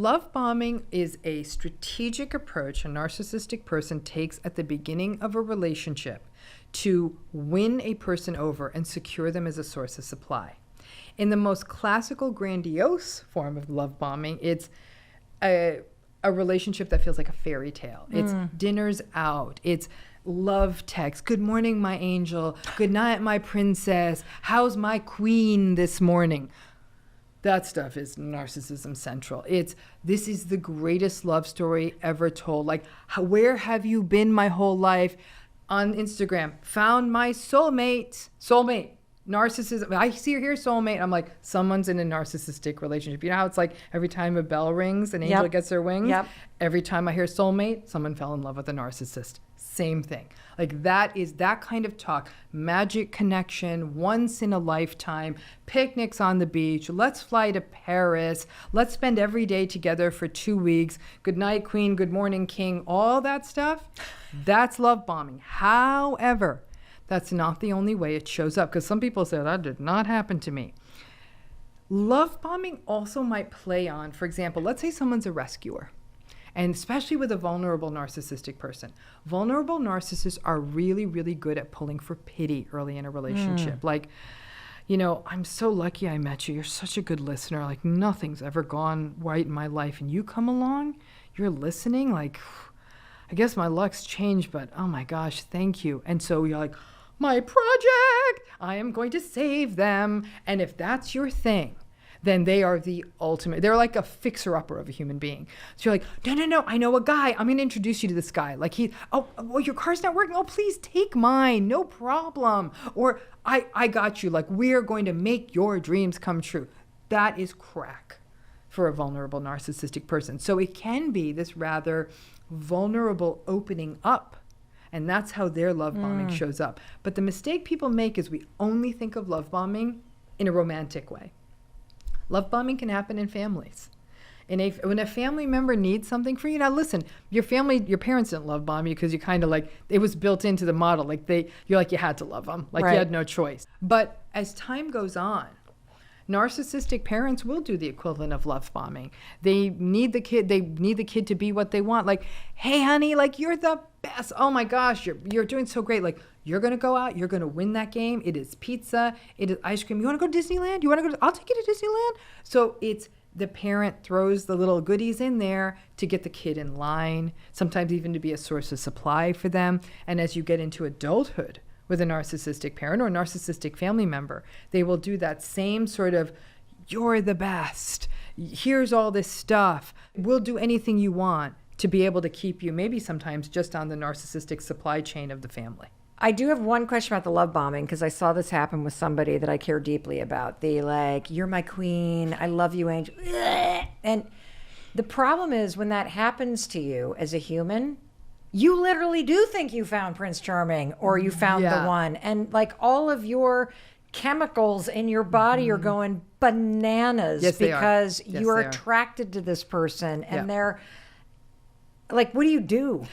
Love bombing is a strategic approach a narcissistic person takes at the beginning of a relationship to win a person over and secure them as a source of supply. In the most classical, grandiose form of love bombing, it's a relationship that feels like a fairy tale. It's dinners out. It's love text. Good morning, my angel. Good night, my princess. How's my queen this morning? That stuff is narcissism central. This is the greatest love story ever told. Like, where have you been my whole life? On Instagram, found my soulmate. Narcissism. I see here soulmate. I'm like, someone's in a narcissistic relationship. You know how it's like every time a bell rings, an angel gets their wings? Yep. Every time I hear soulmate, someone fell in love with a narcissist. Same thing. Like, that is that kind of talk. Magic connection, once in a lifetime, picnics on the beach, let's fly to Paris, let's spend every day together for 2 weeks, good night, queen, good morning, king, all that stuff. That's love bombing. However, that's not the only way it shows up, because some people say, that did not happen to me. Love bombing also might play on, for example, let's say someone's a rescuer. And especially with a vulnerable narcissistic person. Vulnerable narcissists are really, really good at pulling for pity early in a relationship. Like, you know, I'm so lucky I met you. You're such a good listener. Like, nothing's ever gone right in my life. And you come along, you're listening. Like, I guess my luck's changed, but oh my gosh, thank you. And so you're like, my project, I am going to save them. And if that's your thing, then they are the ultimate. They're like a fixer-upper of a human being. So you're like, no, I know a guy. I'm going to introduce you to this guy. Like, your car's not working. Oh, please take mine. No problem. Or I got you. Like, we're going to make your dreams come true. That is crack for a vulnerable narcissistic person. So it can be this rather vulnerable opening up. And that's how their love bombing shows up. But the mistake people make is we only think of love bombing in a romantic way. Love bombing can happen in families. When a family member needs something from you, now listen, your parents didn't love bomb you because you kind of like, it was built into the model. Like you had to love them. Like, right. You had no choice. But as time goes on, narcissistic parents will do the equivalent of love bombing. They need the kid to be what they want. Like, hey, honey, like, you're the best. Oh my gosh, you're doing so great. Like, you're going to go out. You're going to win that game. It is pizza. It is ice cream. You want to go to Disneyland? I'll take you to Disneyland. So it's the parent throws the little goodies in there to get the kid in line, sometimes even to be a source of supply for them. And as you get into adulthood with a narcissistic parent or a narcissistic family member, they will do that same sort of, you're the best. Here's all this stuff. We'll do anything you want to be able to keep you, maybe sometimes just on the narcissistic supply chain of the family. I do have one question about the love bombing, because I saw this happen with somebody that I care deeply about. They like, you're my queen. I love you, angel. And the problem is when that happens to you as a human, you literally do think you found Prince Charming or you found the one. And like all of your chemicals in your body are going bananas because you are attracted to this person. And they're like, what do you do?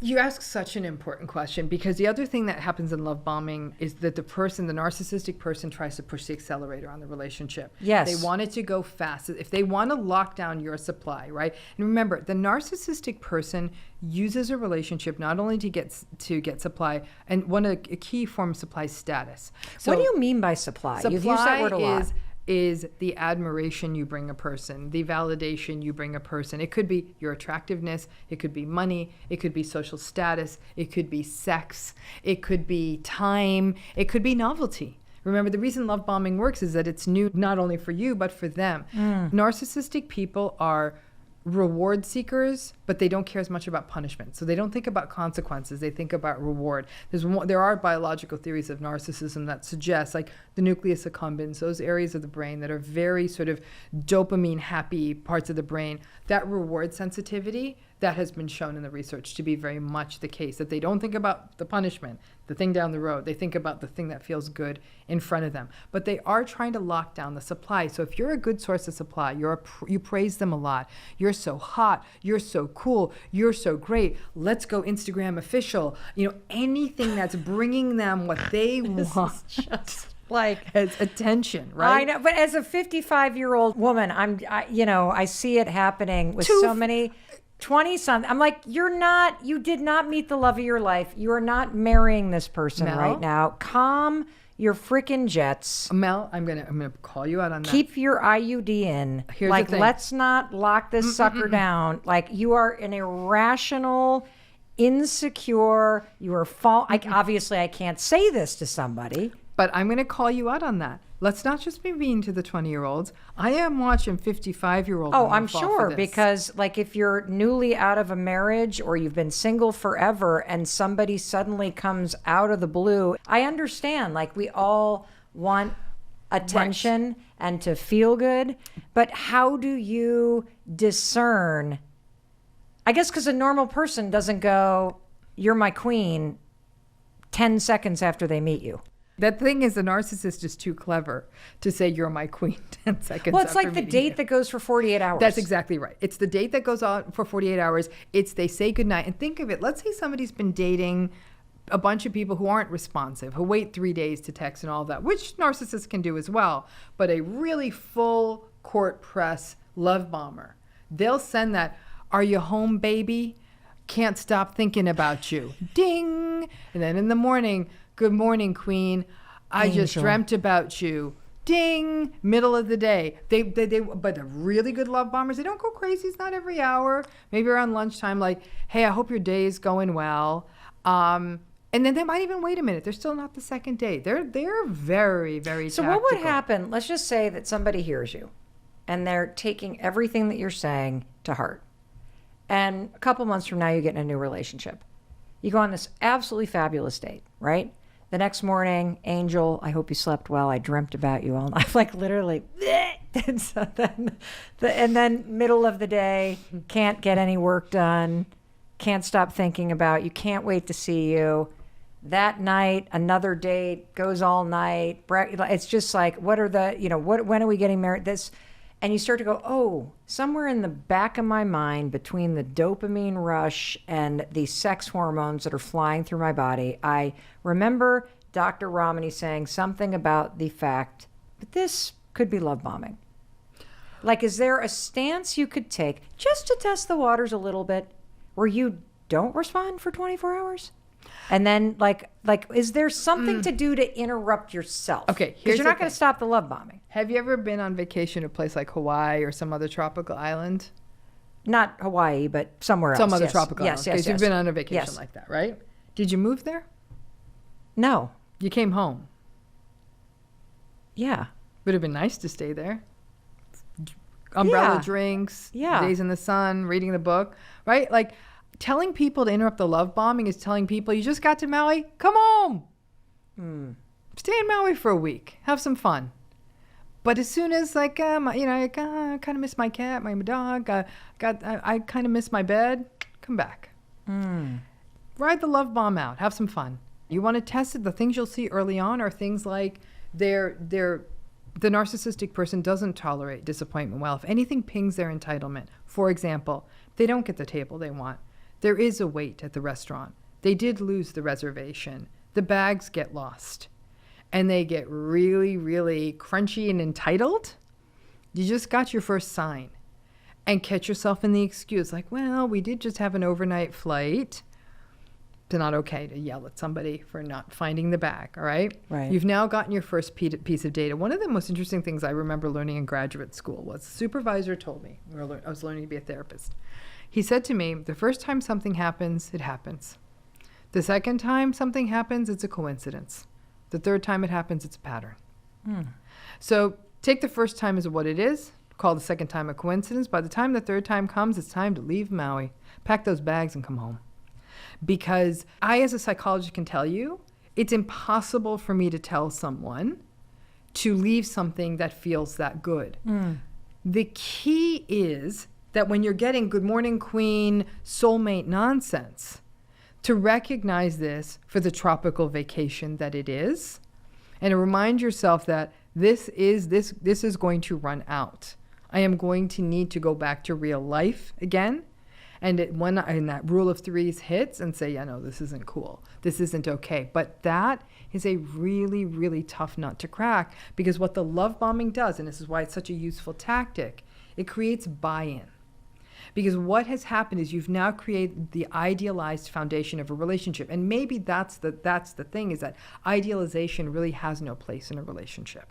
You ask such an important question, because the other thing that happens in love bombing is that the narcissistic person tries to push the accelerator on the relationship. Yes. They want it to go fast. If they want to lock down your supply, right? And remember, the narcissistic person uses a relationship not only to get supply, and a key form of supply is status. So what do you mean by supply? You've used that word a lot. Is the admiration you bring a person, the validation you bring a person. It could be your attractiveness, it could be money, it could be social status, it could be sex, it could be time, it could be novelty. Remember, the reason love bombing works is that it's new not only for you, but for them. Narcissistic people are reward seekers, but they don't care as much about punishment. So they don't think about consequences. They think about reward. There are biological theories of narcissism that suggest, like the nucleus accumbens, those areas of the brain that are very sort of dopamine happy parts of the brain, that reward sensitivity, that has been shown in the research to be very much the case, that they don't think about the punishment, the thing down the road. They think about the thing that feels good in front of them. But they are trying to lock down the supply. So if you're a good source of supply, you praise them a lot. You're so hot. You're so cool. You're so great. Let's go Instagram official. You know, anything that's bringing them what they want. Like, as attention, right? I know, but as a 55-year-old woman, I see it happening with so many 20-something. I'm like, you did not meet the love of your life. You are not marrying this person Mel? right now. Calm your freaking jets. Mel, I'm gonna call you out on that. Keep your IUD in. Here's the thing. Let's not lock this sucker down. Like, you are an irrational, insecure. You are obviously, I can't say this to somebody. But I'm going to call you out on that. Let's not just be mean to the 20-year-olds. I am watching 55-year-olds. Oh, I'm sure, because like if you're newly out of a marriage or you've been single forever and somebody suddenly comes out of the blue, I understand. Like, we all want attention and to feel good, but how do you discern? I guess because a normal person doesn't go, "You're my queen," 10 seconds after they meet you. That thing is, the narcissist is too clever to say you're my queen 10 seconds. Well, it's after like the meeting date you. that goes for 48 hours. That's exactly right. It's the date that goes on for 48 hours. It's they say goodnight. And think of it. Let's say somebody's been dating a bunch of people who aren't responsive, who wait 3 days to text and all that, which narcissists can do as well. But a really full court press love bomber, they'll send that, "Are you home, baby? Can't stop thinking about you." Ding. And then in the morning, "Good morning, queen. I just Angel. dreamt about you." Ding. Middle of the day. But the really good love bombers, they don't go crazy. It's not every hour. Maybe around lunchtime, like, "Hey, I hope your day is going well." And then they might even wait a minute. They're still not the second date. They're very, very So tactical. what would happen? Let's just say that somebody hears you and they're taking everything that you're saying to heart. And a couple months from now, you get in a new relationship. You go on this absolutely fabulous date, right? The next morning, "Angel, I hope you slept well. I dreamt about you all night." Like, literally. And so then middle of the day, can't get any work done, can't stop thinking about you, can't wait to see you. That night, another date, goes all night. It's just like, when are we getting married? And you start to go, oh, somewhere in the back of my mind, between the dopamine rush and the sex hormones that are flying through my body, I remember Dr. Romney saying something about the fact that this could be love bombing. Like, is there a stance you could take just to test the waters a little bit where you don't respond for 24 hours? And then, like, is there something to do to interrupt yourself? Okay, because here's you're the not going to thing. stop the love bombing. Have you ever been on vacation to a place like Hawaii or some other tropical island? Not Hawaii, but somewhere else. Some other yes. tropical yes, island. Yes, Because yes. you've been on a vacation Yes. like that, right? Did you move there? No. You came home. Yeah. Would have been nice to stay there. Umbrella Yeah. drinks, Yeah. days in the sun, reading the book, right? Like, telling people to interrupt the love bombing is telling people, you just got to Maui, come home. Stay in Maui for a week. Have some fun. But as soon as, like, I kind of miss my cat, my dog, I kind of miss my bed, come back. Ride the love bomb out. Have some fun. You want to test it. The things you'll see early on are things like the narcissistic person doesn't tolerate disappointment well. If anything pings their entitlement, for example, they don't get the table they want. There is a wait at the restaurant. They did lose the reservation. The bags get lost. And they get really, really crunchy and entitled. You just got your first sign. And catch yourself in the excuse, like, well, we did just have an overnight flight. It's not okay to yell at somebody for not finding the bag, all right? Right. You've now gotten your first piece of data. One of the most interesting things I remember learning in graduate school was the supervisor told me, I was learning to be a therapist. He said to me, the first time something happens, it happens. The second time something happens, it's a coincidence. The third time it happens, it's a pattern. So take the first time as what it is, call the second time a coincidence. By the time the third time comes, it's time to leave Maui. Pack those bags and come home. Because I, as a psychologist, can tell you, it's impossible for me to tell someone to leave something that feels that good. The key is that when you're getting good morning queen, soulmate nonsense, to recognize this for the tropical vacation that it is, and to remind yourself that this is going to run out. I am going to need to go back to real life again. And when that rule of threes hits and say, yeah, no, this isn't cool. This isn't okay. But that is a really, really tough nut to crack, because what the love bombing does, and this is why it's such a useful tactic, it creates buy-in. Because what has happened is you've now created the idealized foundation of a relationship. And maybe that's the thing, is that idealization really has no place in a relationship.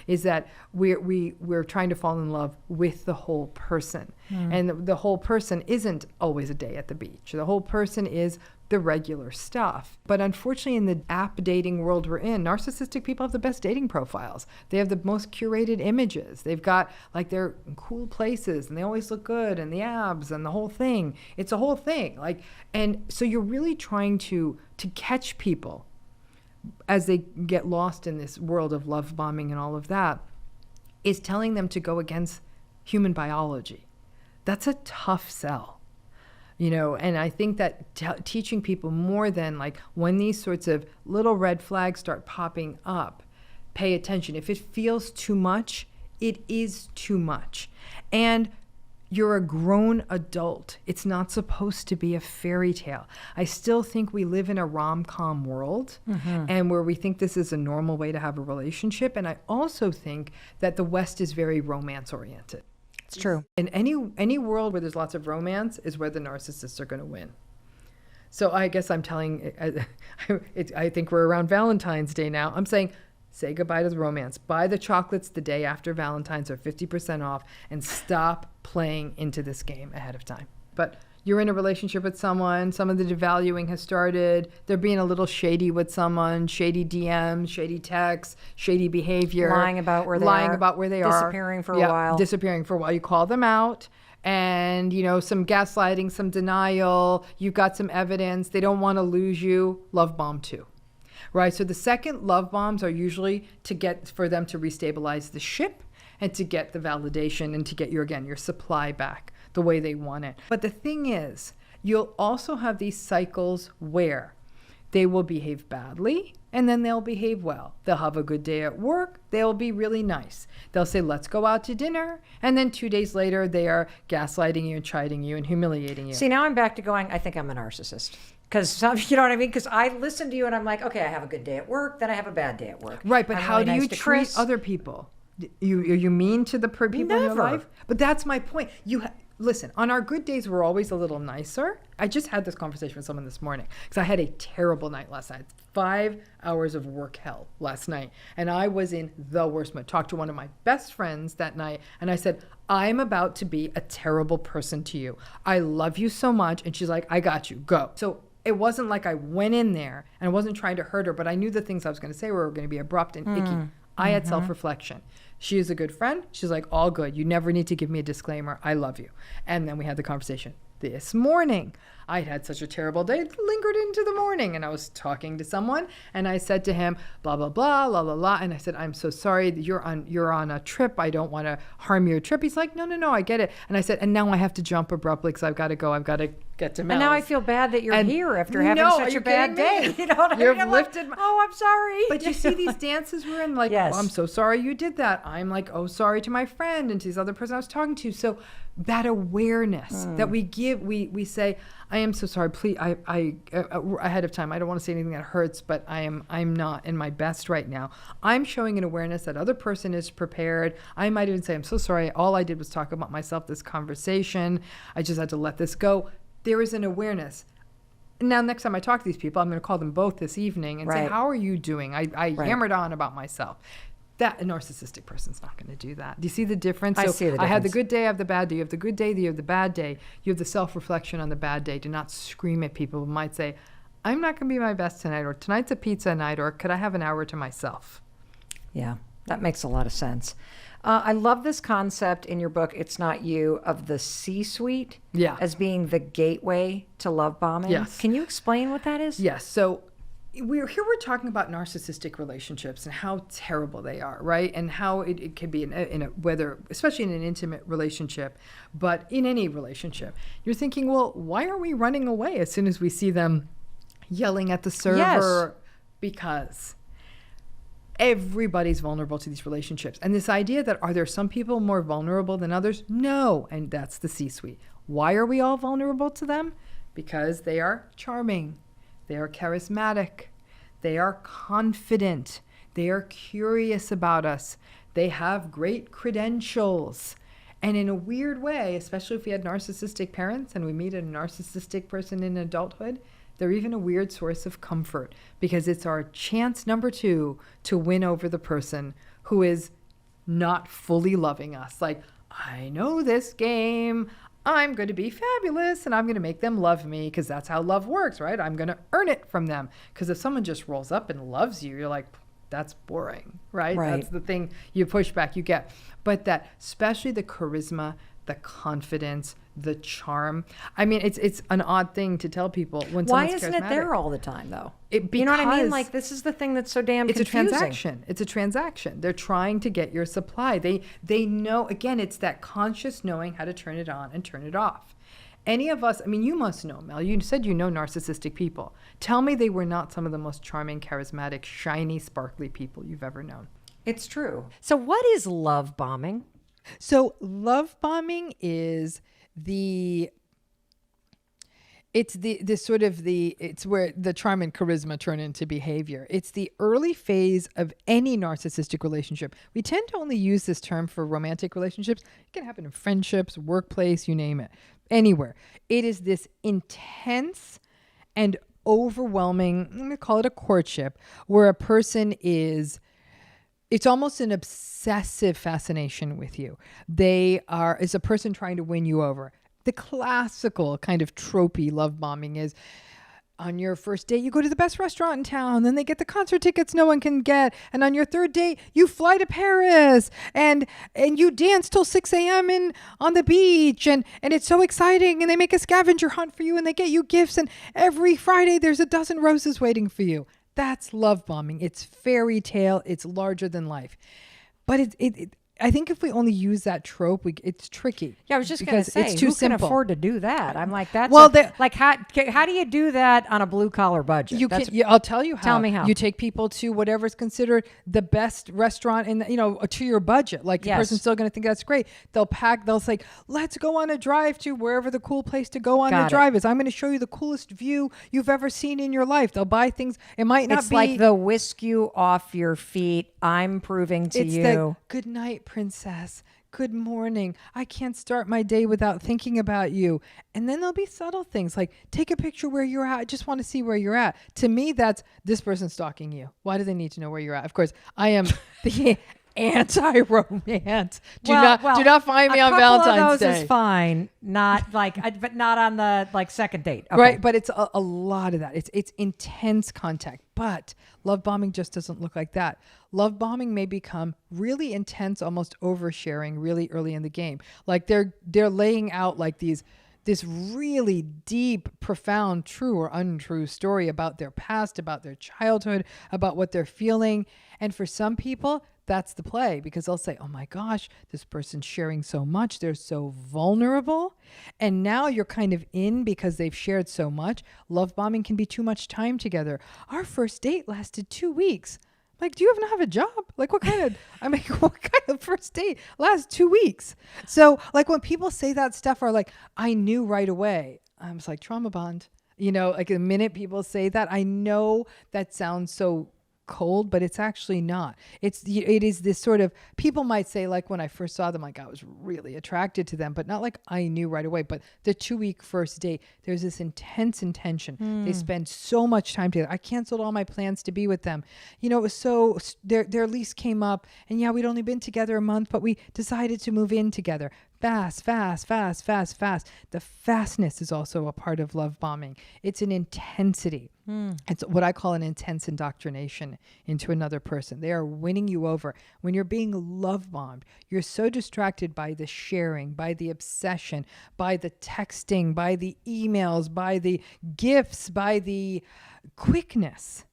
Is that we're trying to fall in love with the whole person. And the whole person isn't always a day at the beach. The whole person is the regular stuff. But unfortunately, in the app dating world we're in, narcissistic people have the best dating profiles. They have the most curated images. They've got, like, they're in cool places and they always look good, and the abs and the whole thing. It's a whole thing. And so you're really trying to catch people as they get lost in this world of love bombing and all of that, is telling them to go against human biology. That's a tough sell. And I think that teaching people more than, like, when these sorts of little red flags start popping up, pay attention. If it feels too much, it is too much. And you're a grown adult. It's not supposed to be a fairy tale. I still think we live in a rom-com world, and where we think this is a normal way to have a relationship. And I also think that the West is very romance-oriented. It's true. In any world where there's lots of romance is where the narcissists are going to win. So I guess I'm telling, I think we're around Valentine's Day now. I'm saying, say goodbye to the romance. Buy the chocolates the day after Valentine's or 50% off, and stop playing into this game ahead of time. But you're in a relationship with someone, some of the devaluing has started, they're being a little shady with someone, shady DMs, shady texts, shady behavior. Lying about where they are. Disappearing for a while. Disappearing for a while. You call them out, and, some gaslighting, some denial, you've got some evidence, they don't want to lose you, love bomb too. Right, so the second love bombs are usually for them to restabilize the ship and to get the validation and to get your supply back the way they want it. But the thing is, you'll also have these cycles where they will behave badly and then they'll behave well. They'll have a good day at work. They'll be really nice. They'll say, let's go out to dinner. And then 2 days later, they are gaslighting you and chiding you and humiliating you. See, now I'm back to going, I think I'm a narcissist. Because, you know what I mean? Because I listen to you and I'm like, okay, I have a good day at work, then I have a bad day at work. Right, but how do you treat other people? Are you mean to the people in your life? But that's my point. Listen, on our good days, we're always a little nicer. I just had this conversation with someone this morning because I had a terrible night last night. 5 hours of work hell last night. And I was in the worst mood. Talked to one of my best friends that night. And I said, I'm about to be a terrible person to you. I love you so much. And she's like, I got you. Go. So it wasn't like I went in there and I wasn't trying to hurt her, but I knew the things I was going to say were going to be abrupt and icky. I had self-reflection. She is a good friend. She's like, all good. You never need to give me a disclaimer. I love you. And then we had the conversation. This morning, I had such a terrible day, it lingered into the morning. And I was talking to someone and I said to him, blah, blah, blah, la, la, la. And I said, I'm so sorry that you're on a trip. I don't want to harm your trip. He's like, no, I get it. And I said, and now I have to jump abruptly because I've got to go. I've got to get to Mel's. And now I feel bad that you're here after having such a bad day. You know what I mean? You've lifted I'm sorry. But you see these dances we're in, like, yes. Oh, I'm so sorry you did that. I'm like, oh, sorry to my friend and to this other person I was talking to. So that awareness that we give, we say, I am so sorry. Please, I ahead of time, I don't want to say anything that hurts, but I'm not in my best right now. I'm showing an awareness that other person is prepared. I might even say, I'm so sorry. All I did was talk about myself, this conversation. I just had to let this go. There is an awareness. Now, next time I talk to these people, I'm going to call them both this evening and say, how are you doing? I hammered on about myself. That a narcissistic person's not going to do that. Do you see the difference? I see the difference. I had the good day, I have the bad day. You have the good day, you have the bad day. You have the self-reflection on the bad day. Do not scream at people who might say, I'm not going to be my best tonight, or tonight's a pizza night, or could I have an hour to myself? Yeah, that makes a lot of sense. I love this concept in your book, It's Not You, of the C-suite as being the gateway to love bombing. Yes. Can you explain what that is? Yes. So we're talking about narcissistic relationships and how terrible they are, right? And how it can be in a whether, especially in an intimate relationship, but in any relationship. You're thinking, well, why are we running away as soon as we see them yelling at the server? Yes. Because everybody's vulnerable to these relationships. And this idea that are there some people more vulnerable than others? No. And that's the C-suite. Why are we all vulnerable to them? Because they are charming. They are charismatic. They are confident. They are curious about us. They have great credentials. And in a weird way, especially if we had narcissistic parents and we meet a narcissistic person in adulthood, they're even a weird source of comfort because it's our chance number 2 to win over the person who is not fully loving us. Like, I know this game. I'm going to be fabulous and I'm going to make them love me because that's how love works, right? I'm going to earn it from them. Because if someone just rolls up and loves you, you're like, that's boring, right? That's the thing you push back, you get. But that, especially the charisma, the confidence, the charm. I mean, it's an odd thing to tell people when Why someone's isn't it charismatic. there all the time, though? You know what I mean? Like, this is the thing that's so damn it's confusing. a transaction. It's a transaction. They're trying to get your supply. They know, again, it's that conscious knowing how to turn it on and turn it off. Any of us, I mean, you must know, Mel. You said you know narcissistic people. Tell me they were not some of the most charming, charismatic, shiny, sparkly people you've ever known. It's true. So what is love bombing? So love bombing is it's where the charm and charisma turn into behavior. It's the early phase of any narcissistic relationship. We tend to only use this term for romantic relationships. It can happen in friendships, workplace, you name it, anywhere. It is this intense and overwhelming, I'm going to call it a courtship, where a person it's almost an obsessive fascination with you. Is a person trying to win you over. The classical kind of tropey love bombing is on your first date, you go to the best restaurant in town, then they get the concert tickets no one can get. And on your third date, you fly to Paris and you dance till 6 a.m. on the beach. And it's so exciting. And they make a scavenger hunt for you and they get you gifts. And every Friday, there's a dozen roses waiting for you. That's love bombing. It's fairy tale. It's larger than life. But I think if we only use that trope, it's tricky. Yeah, I was just going to say, it's too who simple. can afford to do that? I'm like, that's how do you do that on a blue collar budget? I'll tell you how. Tell me how. You take people to whatever is considered the best restaurant to your budget. Like the person's still going to think that's great. They'll say, let's go on a drive to wherever the cool place to go on a drive is. I'm going to show you the coolest view you've ever seen in your life. They'll buy things. It might not be. It's like the whisk you off your feet. I'm proving to you. The good night, princess. Good morning. I can't start my day without thinking about you. And then there'll be subtle things like take a picture where you're at. I just want to see where you're at. To me, that's this person stalking you. Why do they need to know where you're at? Of course, I am the anti-romance. Do not find me on Valentine's of those Day. Is fine. Not but not on the second date. Okay. Right. But it's a lot of that. It's intense contact. But love bombing just doesn't look like that. Love bombing may become really intense, almost oversharing really early in the game. Like they're laying out like this really deep, profound, true or untrue story about their past, about their childhood, about what they're feeling. And for some people, that's the play because they'll say, oh my gosh, this person's sharing so much. They're so vulnerable. And now you're kind of in because they've shared so much. Love bombing can be too much time together. Our first date lasted 2 weeks. Like, do you even have a job? Like, what kind of first date lasts 2 weeks? So like when people say that stuff are like, I knew right away. I was like, trauma bond, like the minute people say that, I know that sounds so cold, but it's actually not. It is this sort of, people might say like when I first saw them, like I was really attracted to them, but not like I knew right away. But the 2-week first date, there's this intense intention. They spend so much time together. I canceled all my plans to be with them. It was so, their lease came up and we'd only been together a month, but we decided to move in together. Fast. The fastness is also a part of love bombing. It's an intensity. It's what I call an intense indoctrination into another person. They are winning you over. When you're being love bombed, you're so distracted by the sharing, by the obsession, by the texting, by the emails, by the gifts, by the quickness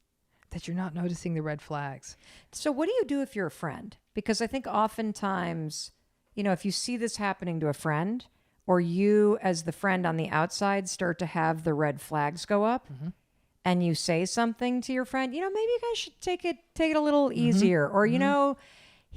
that you're not noticing the red flags. So what do you do if you're a friend? Because I think oftentimes, if you see this happening to a friend or you as the friend on the outside start to have the red flags go up and you say something to your friend, maybe you guys should take it a little easier. Or,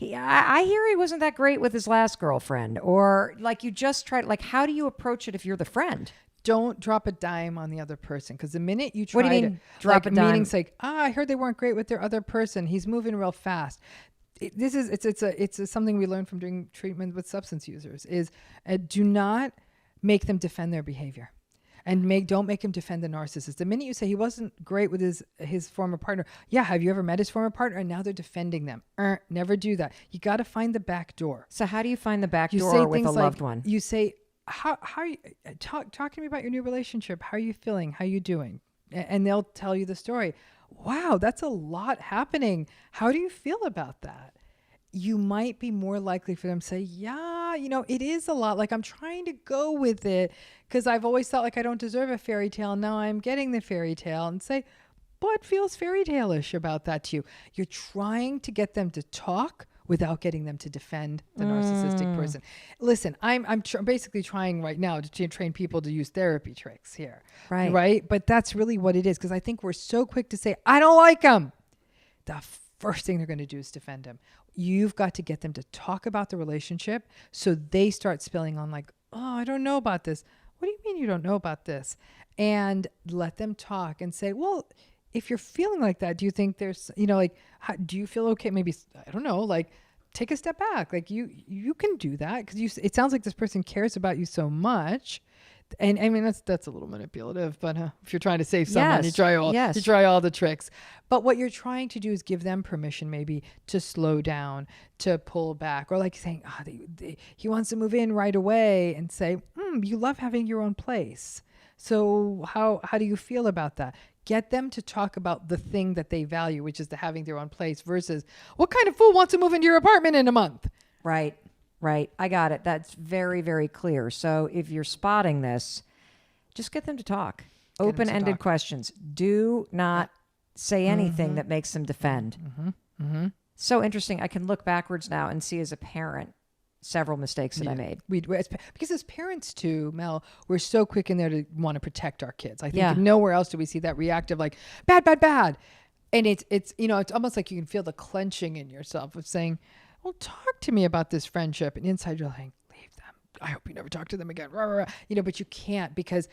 I hear he wasn't that great with his last girlfriend, or like you just tried. Like, how do you approach it if you're the friend? Don't drop a dime on the other person, because the minute you What do try you to mean, drop a dime? meanings like, I heard they weren't great with their other person. He's moving real fast. It's something we learned from doing treatment with substance users is do not make them defend their behavior. And don't make him defend the narcissist. The minute you say he wasn't great with his former partner, yeah, have you ever met his former partner? And now they're defending them. Never do that. You got to find the back door. So how do you find the back You door say with a things loved like, one? you say, how are you, talk to me about your new relationship. How are you feeling? How are you doing? And they'll tell you the story. Wow, that's a lot happening. How do you feel about that? You might be more likely for them to say, yeah, it is a lot. Like, I'm trying to go with it because I've always thought like I don't deserve a fairy tale. Now I'm getting the fairy tale, and say, what feels fairy tale-ish about that to you? You're trying to get them to talk without getting them to defend the narcissistic person. Listen, I'm basically trying right now to train people to use therapy tricks here. Right. But that's really what it is, because I think we're so quick to say, I don't like him. The first thing they're going to do is defend him. You've got to get them to talk about the relationship so they start spilling on like, oh, I don't know about this. What do you mean you don't know about this? And let them talk and say, well, if you're feeling like that, do you think there's, do you feel okay? Maybe, I don't know, like take a step back. Like you can do that because it sounds like this person cares about you so much. And I mean, that's a little manipulative, but if you're trying to save someone, you try all the tricks. But what you're trying to do is give them permission, maybe to slow down, to pull back, or like saying, he wants to move in right away, and say, you love having your own place. So how do you feel about that? Get them to talk about the thing that they value, which is the having their own place, versus what kind of fool wants to move into your apartment in a month? Right. I got it. That's very, very clear. So if you're spotting this, just get them to talk. Open-ended questions. Do not say anything that makes them defend. So interesting. I can look backwards now and see as a parent several mistakes that I made. Because as parents too, Mel, we're so quick in there to want to protect our kids. I think nowhere else do we see that reactive, like bad. And it's almost like you can feel the clenching in yourself of saying, well, talk to me about this friendship. And inside you're like, leave them. I hope you never talk to them again. But you can't, because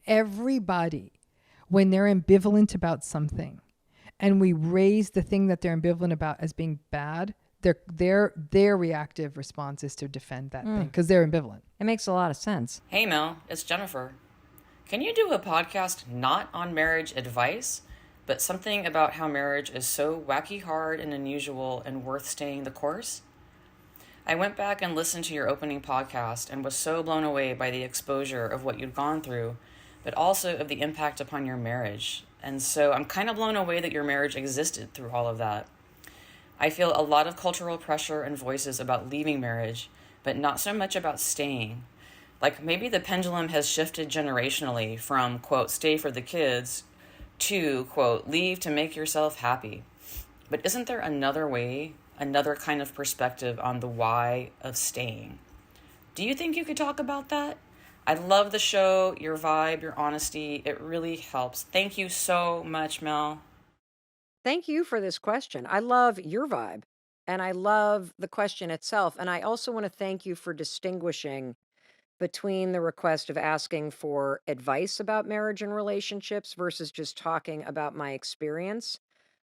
everybody, when they're ambivalent about something and we raise the thing that they're ambivalent about as being bad, their reactive response is to defend that thing because they're ambivalent. It makes a lot of sense. Hey Mel, it's Jennifer. Can you do a podcast not on marriage advice, but something about how marriage is so wacky hard and unusual and worth staying the course? I went back and listened to your opening podcast and was so blown away by the exposure of what you'd gone through, but also of the impact upon your marriage. And so I'm kind of blown away that your marriage existed through all of that. I feel a lot of cultural pressure and voices about leaving marriage, but not so much about staying. Like maybe the pendulum has shifted generationally from, quote, stay for the kids to, quote, leave to make yourself happy. But isn't there another way, another kind of perspective on the why of staying? Do you think you could talk about that? I love the show, your vibe, your honesty. It really helps. Thank you so much, Mel. Thank you for this question. I love your vibe and I love the question itself. And I also want to thank you for distinguishing between the request of asking for advice about marriage and relationships versus just talking about my experience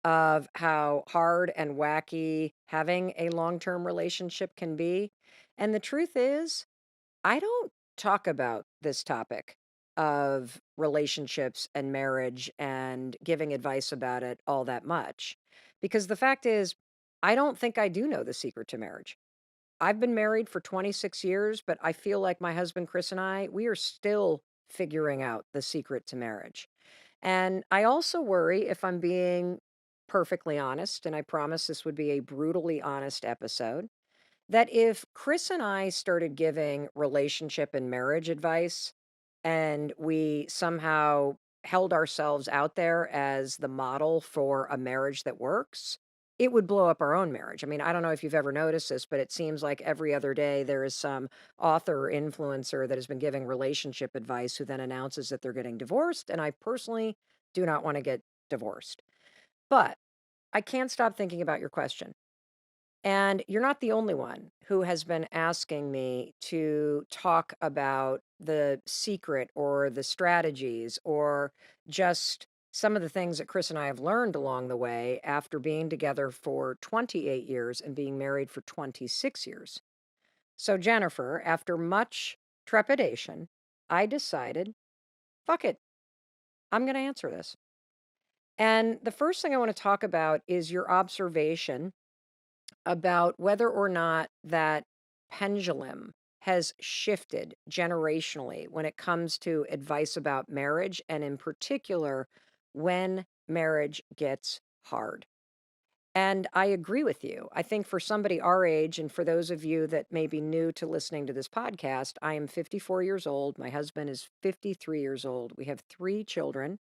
of how hard and wacky having a long-term relationship can be. And the truth is, I don't talk about this topic of relationships and marriage and giving advice about it all that much. Because the fact is, I don't think I do know the secret to marriage. I've been married for 26 years, but I feel like my husband Chris and I, we are still figuring out the secret to marriage. And I also worry, if I'm being perfectly honest, and I promise this would be a brutally honest episode, that if Chris and I started giving relationship and marriage advice and we somehow held ourselves out there as the model for a marriage that works, it would blow up our own marriage. I mean, I don't know if you've ever noticed this, but it seems like every other day there is some author or influencer that has been giving relationship advice who then announces that they're getting divorced. And I personally do not want to get divorced. But I can't stop thinking about your question. And you're not the only one who has been asking me to talk about the secret or the strategies or just some of the things that Chris and I have learned along the way after being together for 28 years and being married for 26 years. So, Jennifer, after much trepidation, I decided, fuck it, I'm going to answer this. And the first thing I want to talk about is your observation about whether or not that pendulum has shifted generationally when it comes to advice about marriage, and in particular, when marriage gets hard. And I agree with you. I think for somebody our age, and for those of you that may be new to listening to this podcast, I am 54 years old. My husband is 53 years old. We have 3 children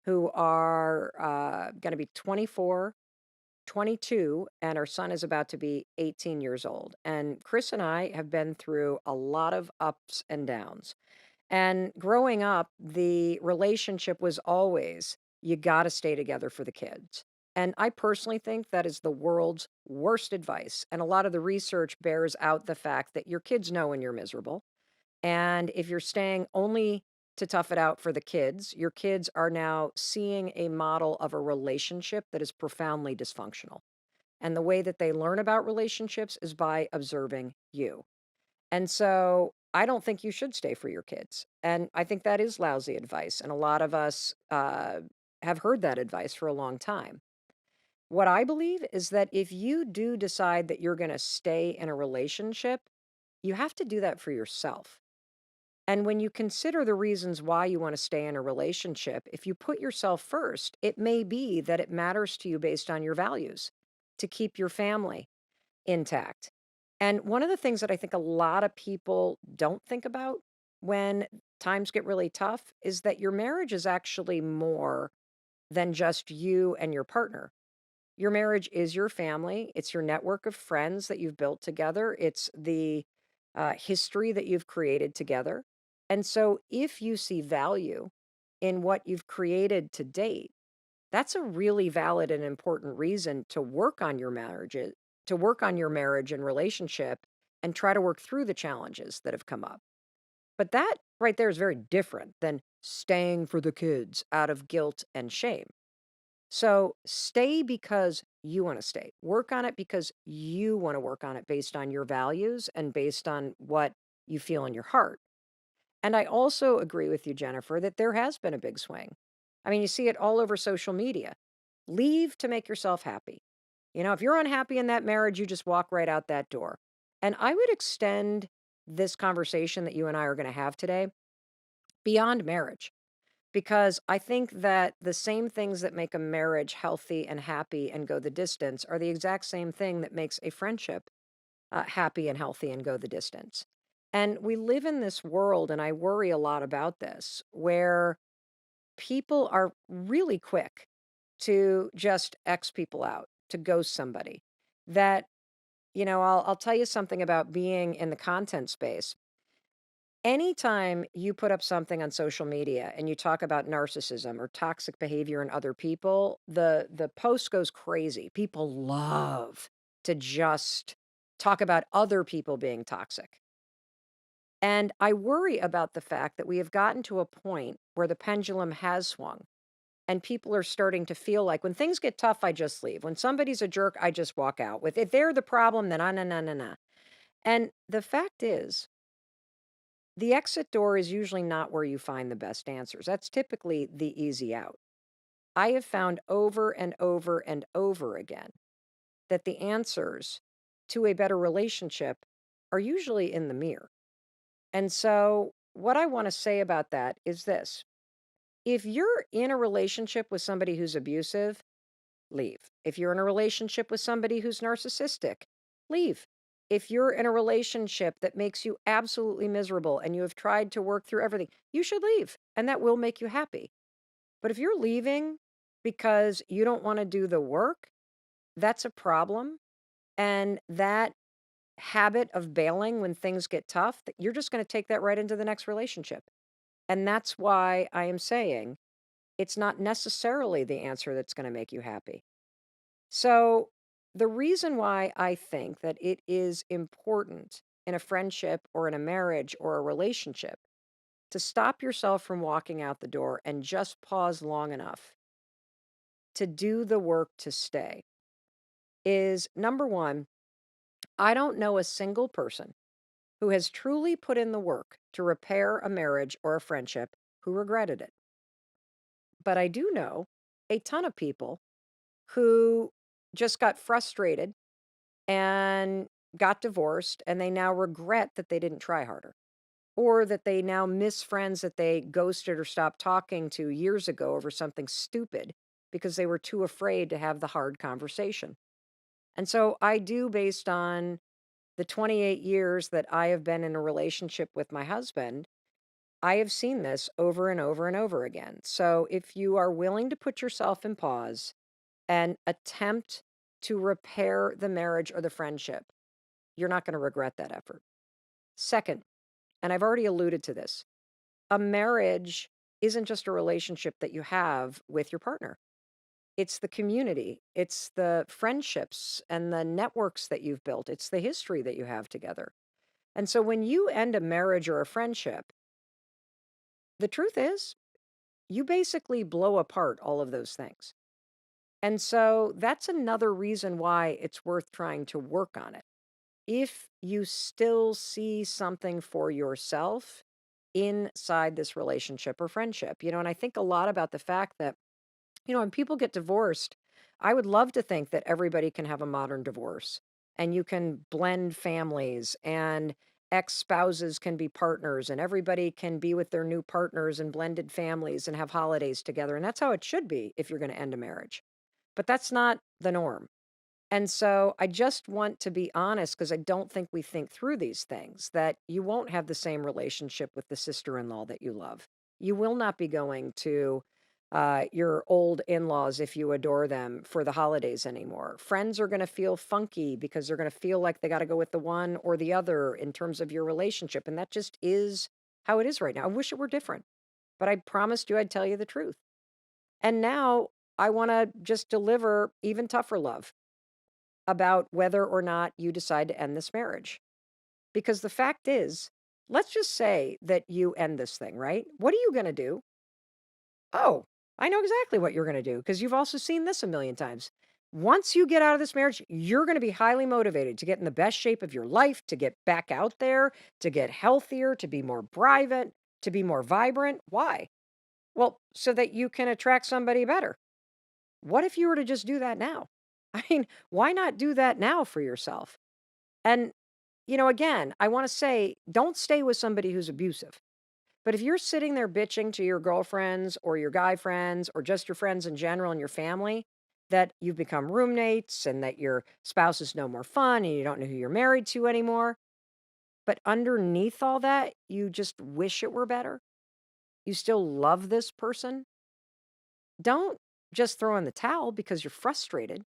who are going to be 24, 22, and our son is about to be 18 years old. And Chris and I have been through a lot of ups and downs. And growing up, the relationship was always, you got to stay together for the kids. And I personally think that is the world's worst advice. And a lot of the research bears out the fact that your kids know when you're miserable. And if you're staying only to tough it out for the kids, your kids are now seeing a model of a relationship that is profoundly dysfunctional. And the way that they learn about relationships is by observing you. And so I don't think you should stay for your kids. And I think that is lousy advice. And a lot of us have heard that advice for a long time. What I believe is that if you do decide that you're going to stay in a relationship, you have to do that for yourself. And when you consider the reasons why you want to stay in a relationship, if you put yourself first, it may be that it matters to you based on your values to keep your family intact. And one of the things that I think a lot of people don't think about when times get really tough is that your marriage is actually more than just you and your partner. Your marriage is your family, it's your network of friends that you've built together, it's the history that you've created together. And so, if you see value in what you've created to date, that's a really valid and important reason to work on your marriage and relationship and try to work through the challenges that have come up. But that right there is very different than staying for the kids out of guilt and shame. So stay because you want to stay. Work on it because you want to work on it based on your values and based on what you feel in your heart. And I also agree with you, Jennifer, that there has been a big swing. I mean, you see it all over social media. Leave to make yourself happy. If you're unhappy in that marriage, you just walk right out that door. And I would extend this conversation that you and I are going to have today beyond marriage, because I think that the same things that make a marriage healthy and happy and go the distance are the exact same thing that makes a friendship happy and healthy and go the distance. And we live in this world, and I worry a lot about this, where people are really quick to just X people out, to ghost somebody. That, I'll tell you something about being in the content space. Anytime you put up something on social media and you talk about narcissism or toxic behavior in other people, the post goes crazy. People love to just talk about other people being toxic. And I worry about the fact that we have gotten to a point where the pendulum has swung and people are starting to feel like when things get tough, I just leave. When somebody's a jerk, I just walk out. If they're the problem, then nah. And the fact is, the exit door is usually not where you find the best answers. That's typically the easy out. I have found over and over and over again that the answers to a better relationship are usually in the mirror. And so, what I want to say about that is this: if you're in a relationship with somebody who's abusive, leave. If you're in a relationship with somebody who's narcissistic, leave. If you're in a relationship that makes you absolutely miserable and you have tried to work through everything, you should leave, and that will make you happy. But if you're leaving because you don't want to do the work, that's a problem. And that habit of bailing when things get tough, you're just going to take that right into the next relationship. And that's why I am saying it's not necessarily the answer that's going to make you happy. So the reason why I think that it is important in a friendship or in a marriage or a relationship to stop yourself from walking out the door and just pause long enough to do the work to stay is number one, I don't know a single person who has truly put in the work to repair a marriage or a friendship who regretted it. But I do know a ton of people who just got frustrated and got divorced, and they now regret that they didn't try harder, or that they now miss friends that they ghosted or stopped talking to years ago over something stupid because they were too afraid to have the hard conversation. And so I do, based on the 28 years that I have been in a relationship with my husband, I have seen this over and over and over again. So if you are willing to put yourself in pause and attempt to repair the marriage or the friendship, you're not going to regret that effort. Second, and I've already alluded to this, a marriage isn't just a relationship that you have with your partner. It's the community, it's the friendships and the networks that you've built, it's the history that you have together. And so when you end a marriage or a friendship, the truth is, you basically blow apart all of those things. And so that's another reason why it's worth trying to work on it. If you still see something for yourself inside this relationship or friendship, and I think a lot about the fact that, when people get divorced, I would love to think that everybody can have a modern divorce and you can blend families and ex-spouses can be partners and everybody can be with their new partners and blended families and have holidays together. And that's how it should be if you're going to end a marriage. But that's not the norm. And so I just want to be honest because I don't think we think through these things, that you won't have the same relationship with the sister-in-law that you love. You will not be going to your old in-laws, if you adore them, for the holidays anymore. Friends are going to feel funky because they're going to feel like they got to go with the one or the other in terms of your relationship. And that just is how it is right now. I wish it were different, but I promised you I'd tell you the truth. And now I want to just deliver even tougher love about whether or not you decide to end this marriage. Because the fact is, let's just say that you end this thing, right? What are you going to do? Oh, I know exactly what you're going to do because you've also seen this a million times. Once you get out of this marriage, you're going to be highly motivated to get in the best shape of your life, to get back out there, to get healthier, to be more private, to be more vibrant. Why? Well, so that you can attract somebody better. What if you were to just do that now? I mean, why not do that now for yourself? And, again, I want to say don't stay with somebody who's abusive. But if you're sitting there bitching to your girlfriends or your guy friends or just your friends in general and your family that you've become roommates and that your spouse is no more fun and you don't know who you're married to anymore, but underneath all that, you just wish it were better, you still love this person, don't just throw in the towel because you're frustrated.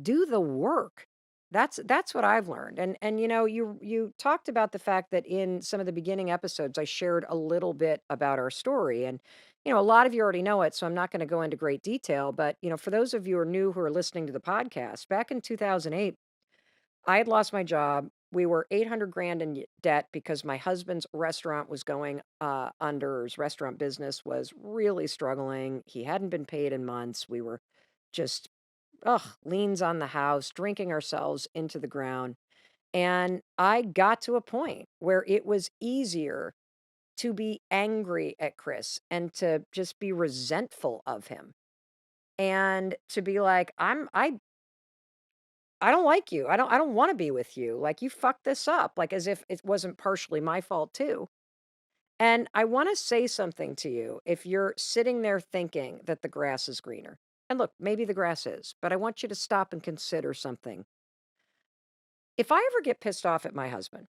Do the work. That's what I've learned. And you talked about the fact that in some of the beginning episodes I shared a little bit about our story, and a lot of you already know it, so I'm not going to go into great detail, but for those of you who are new who are listening to the podcast, back in 2008, I had lost my job. We were 800 grand in debt because my husband's restaurant was going under. His restaurant business was really struggling. He hadn't been paid in months. We were just liens on the house, drinking ourselves into the ground. And I got to a point where it was easier to be angry at Chris and to just be resentful of him and to be like, I don't like you. I don't want to be with you. Like, you fucked this up, like as if it wasn't partially my fault too. And I want to say something to you if you're sitting there thinking that the grass is greener. And look, maybe the grass is, but I want you to stop and consider something. If I ever get pissed off at my husband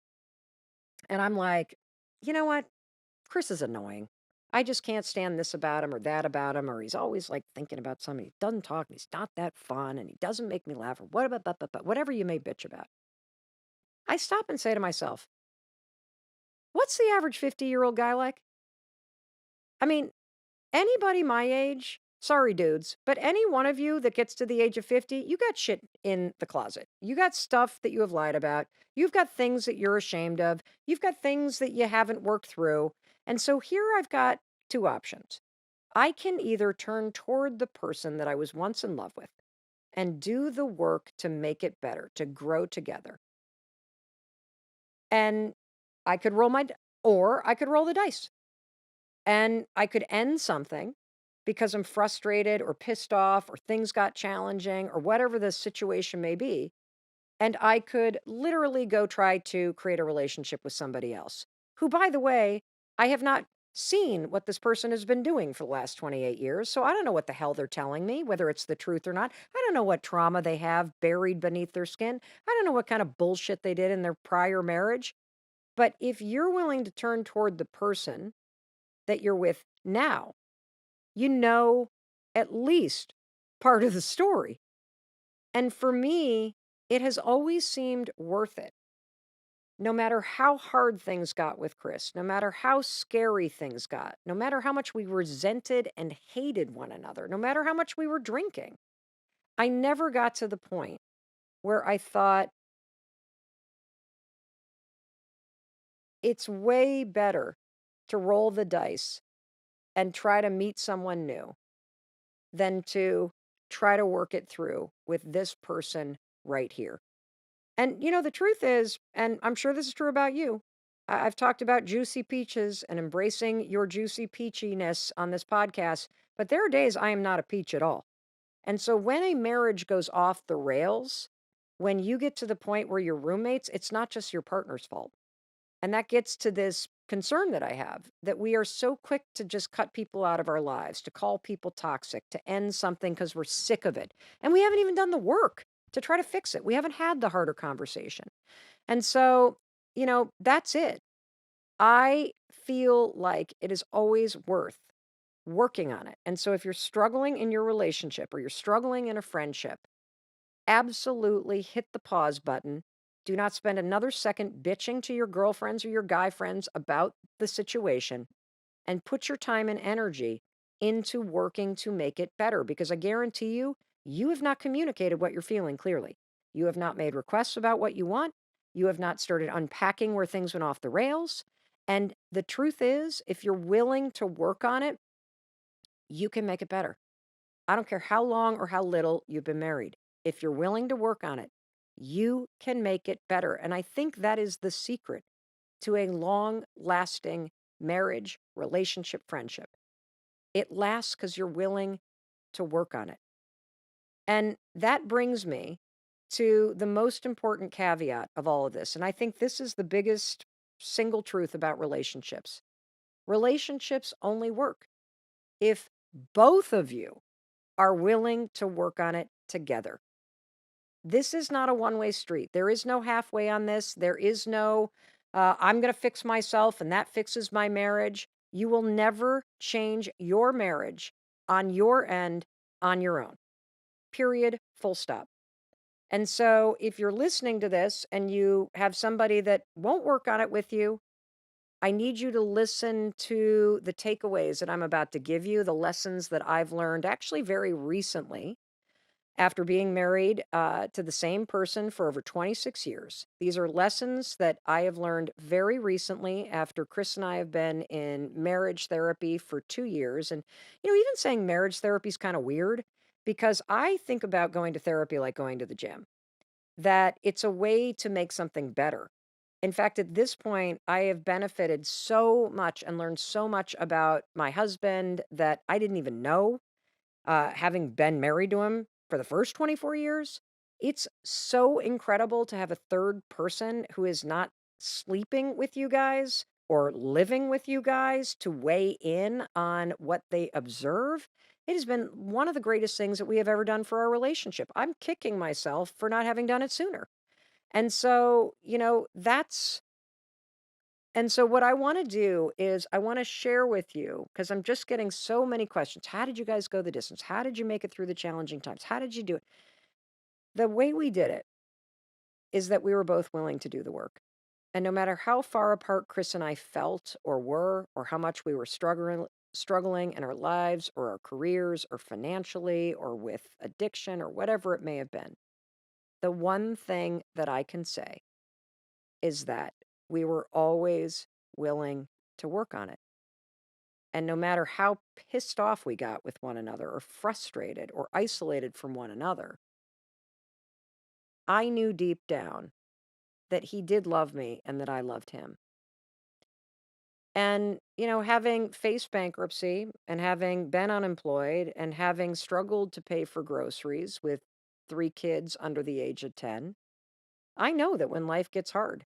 and I'm like, you know what? Chris is annoying. I just can't stand this about him or that about him, or he's always like thinking about something. He doesn't talk and he's not that fun and he doesn't make me laugh or whatever you may bitch about. I stop and say to myself, what's the average 50-year-old guy like? I mean, anybody my age Sorry, dudes, but any one of you that gets to the age of 50, you got shit in the closet. You got stuff that you have lied about. You've got things that you're ashamed of. You've got things that you haven't worked through. And so here I've got two options. I can either turn toward the person that I was once in love with and do the work to make it better, to grow together. And I could or I could roll the dice. And I could end something because I'm frustrated or pissed off or things got challenging or whatever the situation may be. And I could literally go try to create a relationship with somebody else who, by the way, I have not seen what this person has been doing for the last 28 years. So I don't know what the hell they're telling me, whether it's the truth or not. I don't know what trauma they have buried beneath their skin. I don't know what kind of bullshit they did in their prior marriage. But if you're willing to turn toward the person that you're with now, you know at least part of the story. And for me, it has always seemed worth it. No matter how hard things got with Chris, no matter how scary things got, no matter how much we resented and hated one another, no matter how much we were drinking, I never got to the point where I thought it's way better to roll the dice and try to meet someone new than to try to work it through with this person right here. And, the truth is, and I'm sure this is true about you, I've talked about juicy peaches and embracing your juicy peachiness on this podcast, but there are days I am not a peach at all. And so when a marriage goes off the rails, when you get to the point where you're roommates, it's not just your partner's fault. And that gets to this concern that I have that we are so quick to just cut people out of our lives, to call people toxic, to end something because we're sick of it. And we haven't even done the work to try to fix it. We haven't had the harder conversation. And so, that's it. I feel like it is always worth working on it. And so if you're struggling in your relationship or you're struggling in a friendship, absolutely hit the pause button. Do not spend another second bitching to your girlfriends or your guy friends about the situation, and put your time and energy into working to make it better, because I guarantee you, you have not communicated what you're feeling clearly. You have not made requests about what you want. You have not started unpacking where things went off the rails. And the truth is, if you're willing to work on it, you can make it better. I don't care how long or how little you've been married. If you're willing to work on it, you can make it better. And I think that is the secret to a long lasting marriage, relationship, friendship. It lasts because you're willing to work on it. And that brings me to the most important caveat of all of this. And I think this is the biggest single truth about relationships. Relationships only work if both of you are willing to work on it together. This is not a one-way street. There is no halfway on this. There is no, I'm going to fix myself and that fixes my marriage. You will never change your marriage on your end on your own. Period. Full stop. And so if you're listening to this and you have somebody that won't work on it with you, I need you to listen to the takeaways that I'm about to give you, the lessons that I've learned actually very recently after being married to the same person for over 26 years. These are lessons that I have learned very recently after Chris and I have been in marriage therapy for 2 years. And, even saying marriage therapy is kind of weird because I think about going to therapy like going to the gym, that it's a way to make something better. In fact, at this point, I have benefited so much and learned so much about my husband that I didn't even know, having been married to him for the first 24 years. It's so incredible to have a third person who is not sleeping with you guys or living with you guys to weigh in on what they observe. It has been one of the greatest things that we have ever done for our relationship. I'm kicking myself for not having done it sooner. And so, what I want to do is I want to share with you, because I'm just getting so many questions. How did you guys go the distance? How did you make it through the challenging times? How did you do it? The way we did it is that we were both willing to do the work. And no matter how far apart Chris and I felt or were, or how much we were struggling in our lives or our careers or financially or with addiction or whatever it may have been, the one thing that I can say is that we were always willing to work on it. And no matter how pissed off we got with one another or frustrated or isolated from one another, I knew deep down that he did love me and that I loved him. And, having faced bankruptcy and having been unemployed and having struggled to pay for groceries with 3 kids under the age of 10, I know that when life gets hard,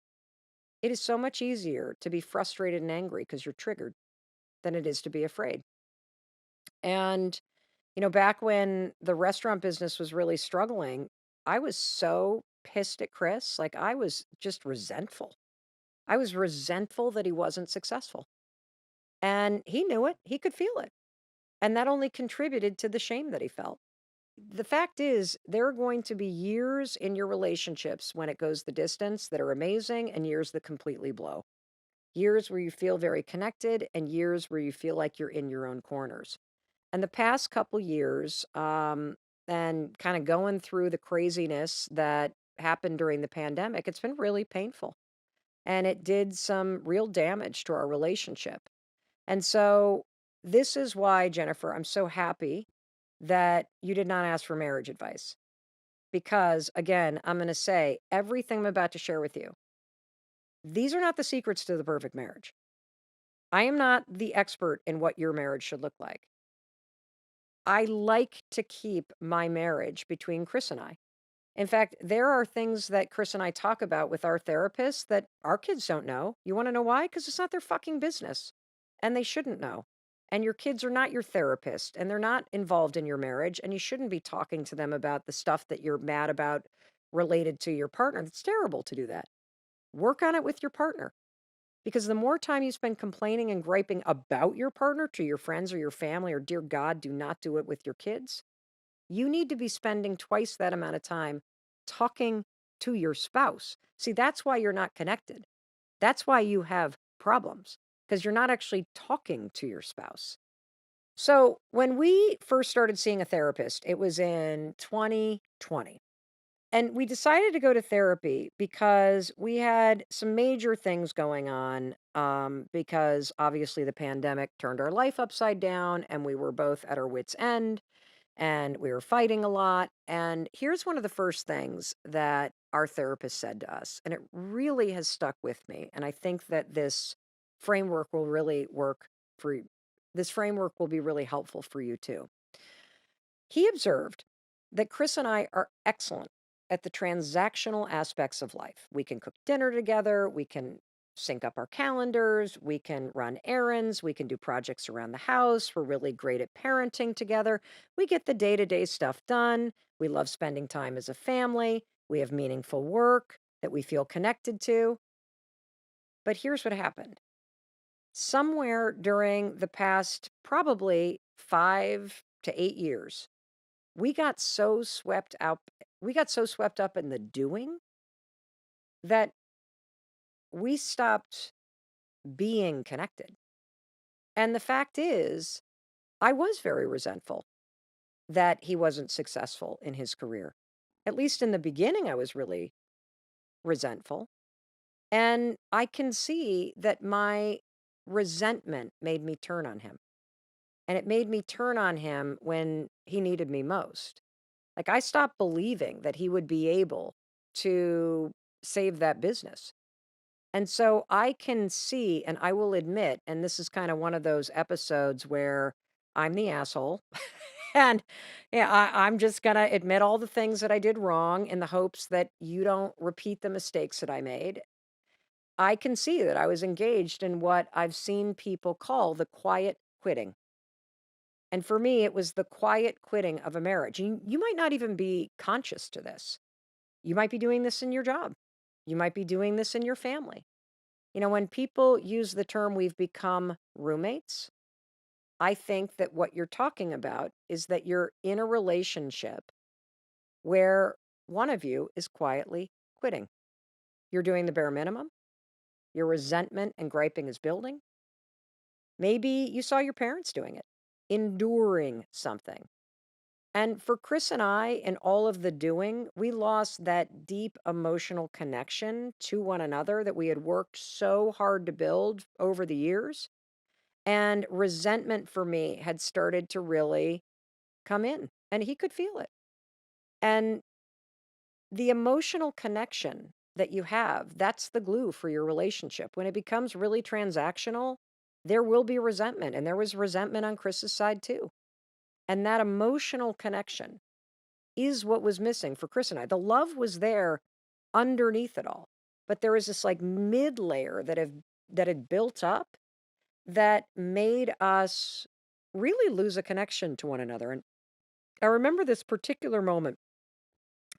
it is so much easier to be frustrated and angry because you're triggered than it is to be afraid. And, back when the restaurant business was really struggling, I was so pissed at Chris. Like, I was just resentful. I was resentful that he wasn't successful. And he knew it, he could feel it. And that only contributed to the shame that he felt. The fact is, there are going to be years in your relationships when it goes the distance that are amazing and years that completely blow. Years where you feel very connected and years where you feel like you're in your own corners. And the past couple years, and kind of going through the craziness that happened during the pandemic, it's been really painful. And it did some real damage to our relationship. And so, this is why, Jennifer, I'm so happy that you did not ask for marriage advice. Because, again, I'm going to say everything I'm about to share with you, these are not the secrets to the perfect marriage. I am not the expert in what your marriage should look like. I like to keep my marriage between Chris and I. In fact, there are things that Chris and I talk about with our therapist that our kids don't know. You want to know why? Because it's not their fucking business. And they shouldn't know. And your kids are not your therapist and they're not involved in your marriage. And you shouldn't be talking to them about the stuff that you're mad about related to your partner. It's terrible to do that. Work on it with your partner. Because the more time you spend complaining and griping about your partner to your friends or your family, or dear God, do not do it with your kids, you need to be spending twice that amount of time talking to your spouse. See, that's why you're not connected. That's why you have problems, because you're not actually talking to your spouse. So, when we first started seeing a therapist, it was in 2020. And we decided to go to therapy because we had some major things going on. Because obviously the pandemic turned our life upside down, and we were both at our wits' end and we were fighting a lot. And here's one of the first things that our therapist said to us, and it really has stuck with me. And I think that framework will really work for you. This framework will be really helpful for you too. He observed that Chris and I are excellent at the transactional aspects of life. We can cook dinner together, we can sync up our calendars, we can run errands, we can do projects around the house. We're really great at parenting together. We get the day to day stuff done. We love spending time as a family. We have meaningful work that we feel connected to. But here's what happened. Somewhere during the past probably 5 to 8 years, we got so swept up in the doing that we stopped being connected. And the fact is, I was very resentful that he wasn't successful in his career. At least in the beginning, I was really resentful. And I can see that my resentment made me turn on him. And it made me turn on him when he needed me most. Like, I stopped believing that he would be able to save that business. And so I can see, and I will admit, and this is kind of one of those episodes where I'm the asshole. And yeah, I'm just going to admit all the things that I did wrong in the hopes that you don't repeat the mistakes that I made. I can see that I was engaged in what I've seen people call the quiet quitting. And for me, it was the quiet quitting of a marriage. You might not even be conscious to this. You might be doing this in your job. You might be doing this in your family. When people use the term we've become roommates, I think that what you're talking about is that you're in a relationship where one of you is quietly quitting. You're doing the bare minimum. Your resentment and griping is building. Maybe you saw your parents doing it, enduring something. And for Chris and I, in all of the doing, we lost that deep emotional connection to one another that we had worked so hard to build over the years. And resentment for me had started to really come in, and he could feel it. And the emotional connection that you have, that's the glue for your relationship. When it becomes really transactional, there will be resentment. And there was resentment on Chris's side too. And that emotional connection is what was missing for Chris and I. The love was there underneath it all, but there was this like mid layer that had built up that made us really lose a connection to one another. And I remember this particular moment.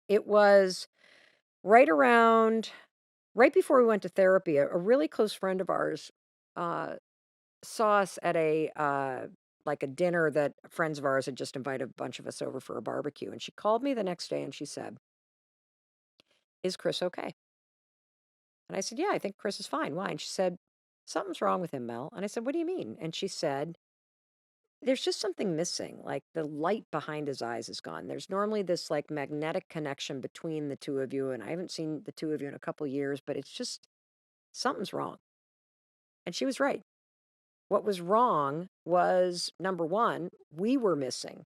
It was right before we went to therapy. A really close friend of ours uh, saw us at a dinner that friends of ours had just invited a bunch of us over for a barbecue. And she called me the next day and she said, "Is Chris okay?" And I said, "Yeah, I think Chris is fine. Why?" And she said, "Something's wrong with him, Mel." And I said, "What do you mean?" And she said, "There's just something missing. Like the light behind his eyes is gone. There's normally this like magnetic connection between the two of you. And I haven't seen the two of you in a couple years, but it's just something's wrong." And she was right. What was wrong was, number one, we were missing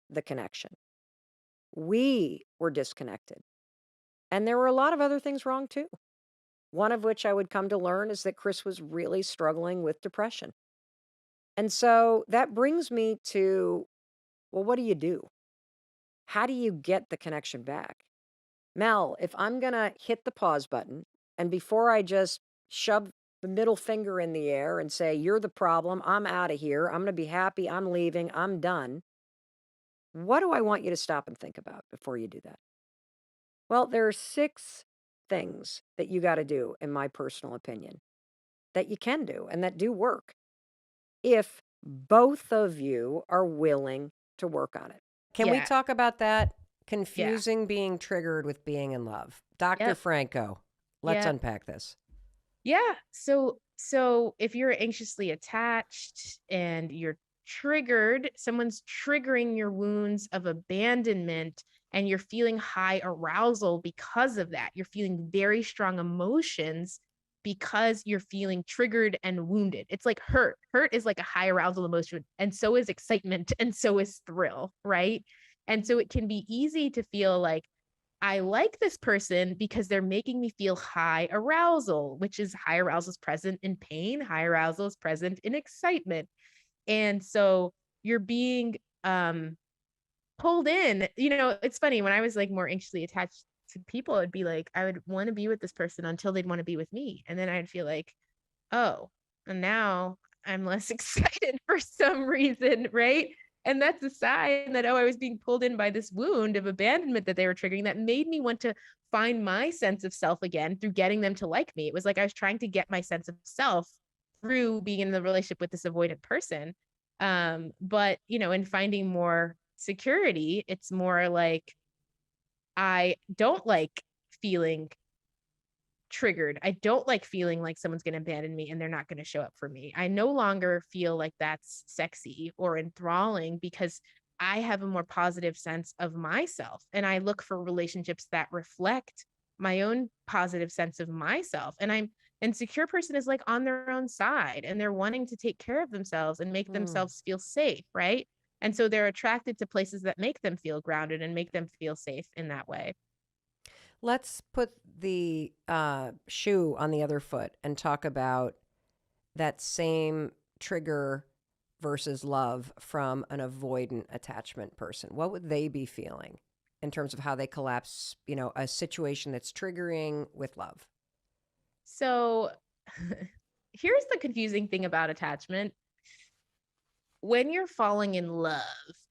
the connection. We were disconnected. And there were a lot of other things wrong too. One of which I would come to learn is that Chris was really struggling with depression. And so that brings me to, well, what do you do? How do you get the connection back? Mel, if I'm going to hit the pause button and before I just shove the middle finger in the air and say, "You're the problem, I'm out of here, I'm going to be happy, I'm leaving, I'm done," what do I want you to stop and think about before you do that? Well, there are 6 things that you got to do, in my personal opinion, that you can do and that do work if both of you are willing to work on it. Can we Yeah. talk about that? Confusing being triggered with being in love. Dr. Yep. Franco, let's Yeah. unpack this. Yeah. So if you're anxiously attached and you're triggered, someone's triggering your wounds of abandonment and you're feeling high arousal because of that. You're feeling very strong emotions because you're feeling triggered and wounded. It's like hurt. Hurt is like a high arousal emotion, and so is excitement, and so is thrill, right? And so it can be easy to feel like, I like this person because they're making me feel high arousal, which is high arousal is present in pain, high arousal is present in excitement. And so you're being pulled in. It's funny, when I was like more anxiously attached to people, it'd be like I would want to be with this person until they'd want to be with me. And then I'd feel like, oh, and now I'm less excited for some reason, right? And that's a sign that, oh, I was being pulled in by this wound of abandonment that they were triggering that made me want to find my sense of self again through getting them to like me. It was like I was trying to get my sense of self through being in the relationship with this avoidant person. But, in finding more security, it's more like I don't like feeling triggered. I don't like feeling like someone's going to abandon me and they're not going to show up for me. I no longer feel like that's sexy or enthralling because I have a more positive sense of myself. And I look for relationships that reflect my own positive sense of myself. And secure person is like on their own side and they're wanting to take care of themselves and make themselves feel safe, right? And so they're attracted to places that make them feel grounded and make them feel safe in that way. Let's put the shoe on the other foot and talk about that same trigger versus love from an avoidant attachment person. What would they be feeling in terms of how they collapse, a situation that's triggering with love? So here's the confusing thing about attachment. When you're falling in love,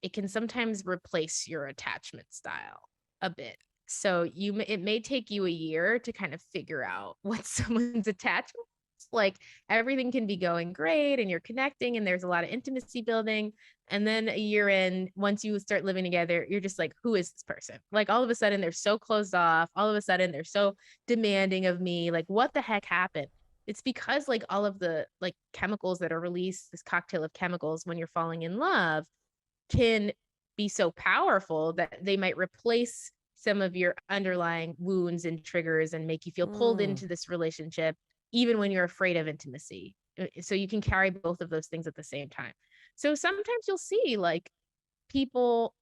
it can sometimes replace your attachment style a bit. So it may take you a year to kind of figure out what someone's attachment is. Like everything can be going great and you're connecting and there's a lot of intimacy building. And then a year in, once you start living together, you're just like, who is this person? Like all of a sudden they're so closed off. All of a sudden they're so demanding of me. Like what the heck happened? It's because like all of the like chemicals that are released, this cocktail of chemicals when you're falling in love can be so powerful that they might replace some of your underlying wounds and triggers and make you feel pulled Mm. into this relationship even when you're afraid of intimacy. So you can carry both of those things at the same time. So sometimes you'll see like people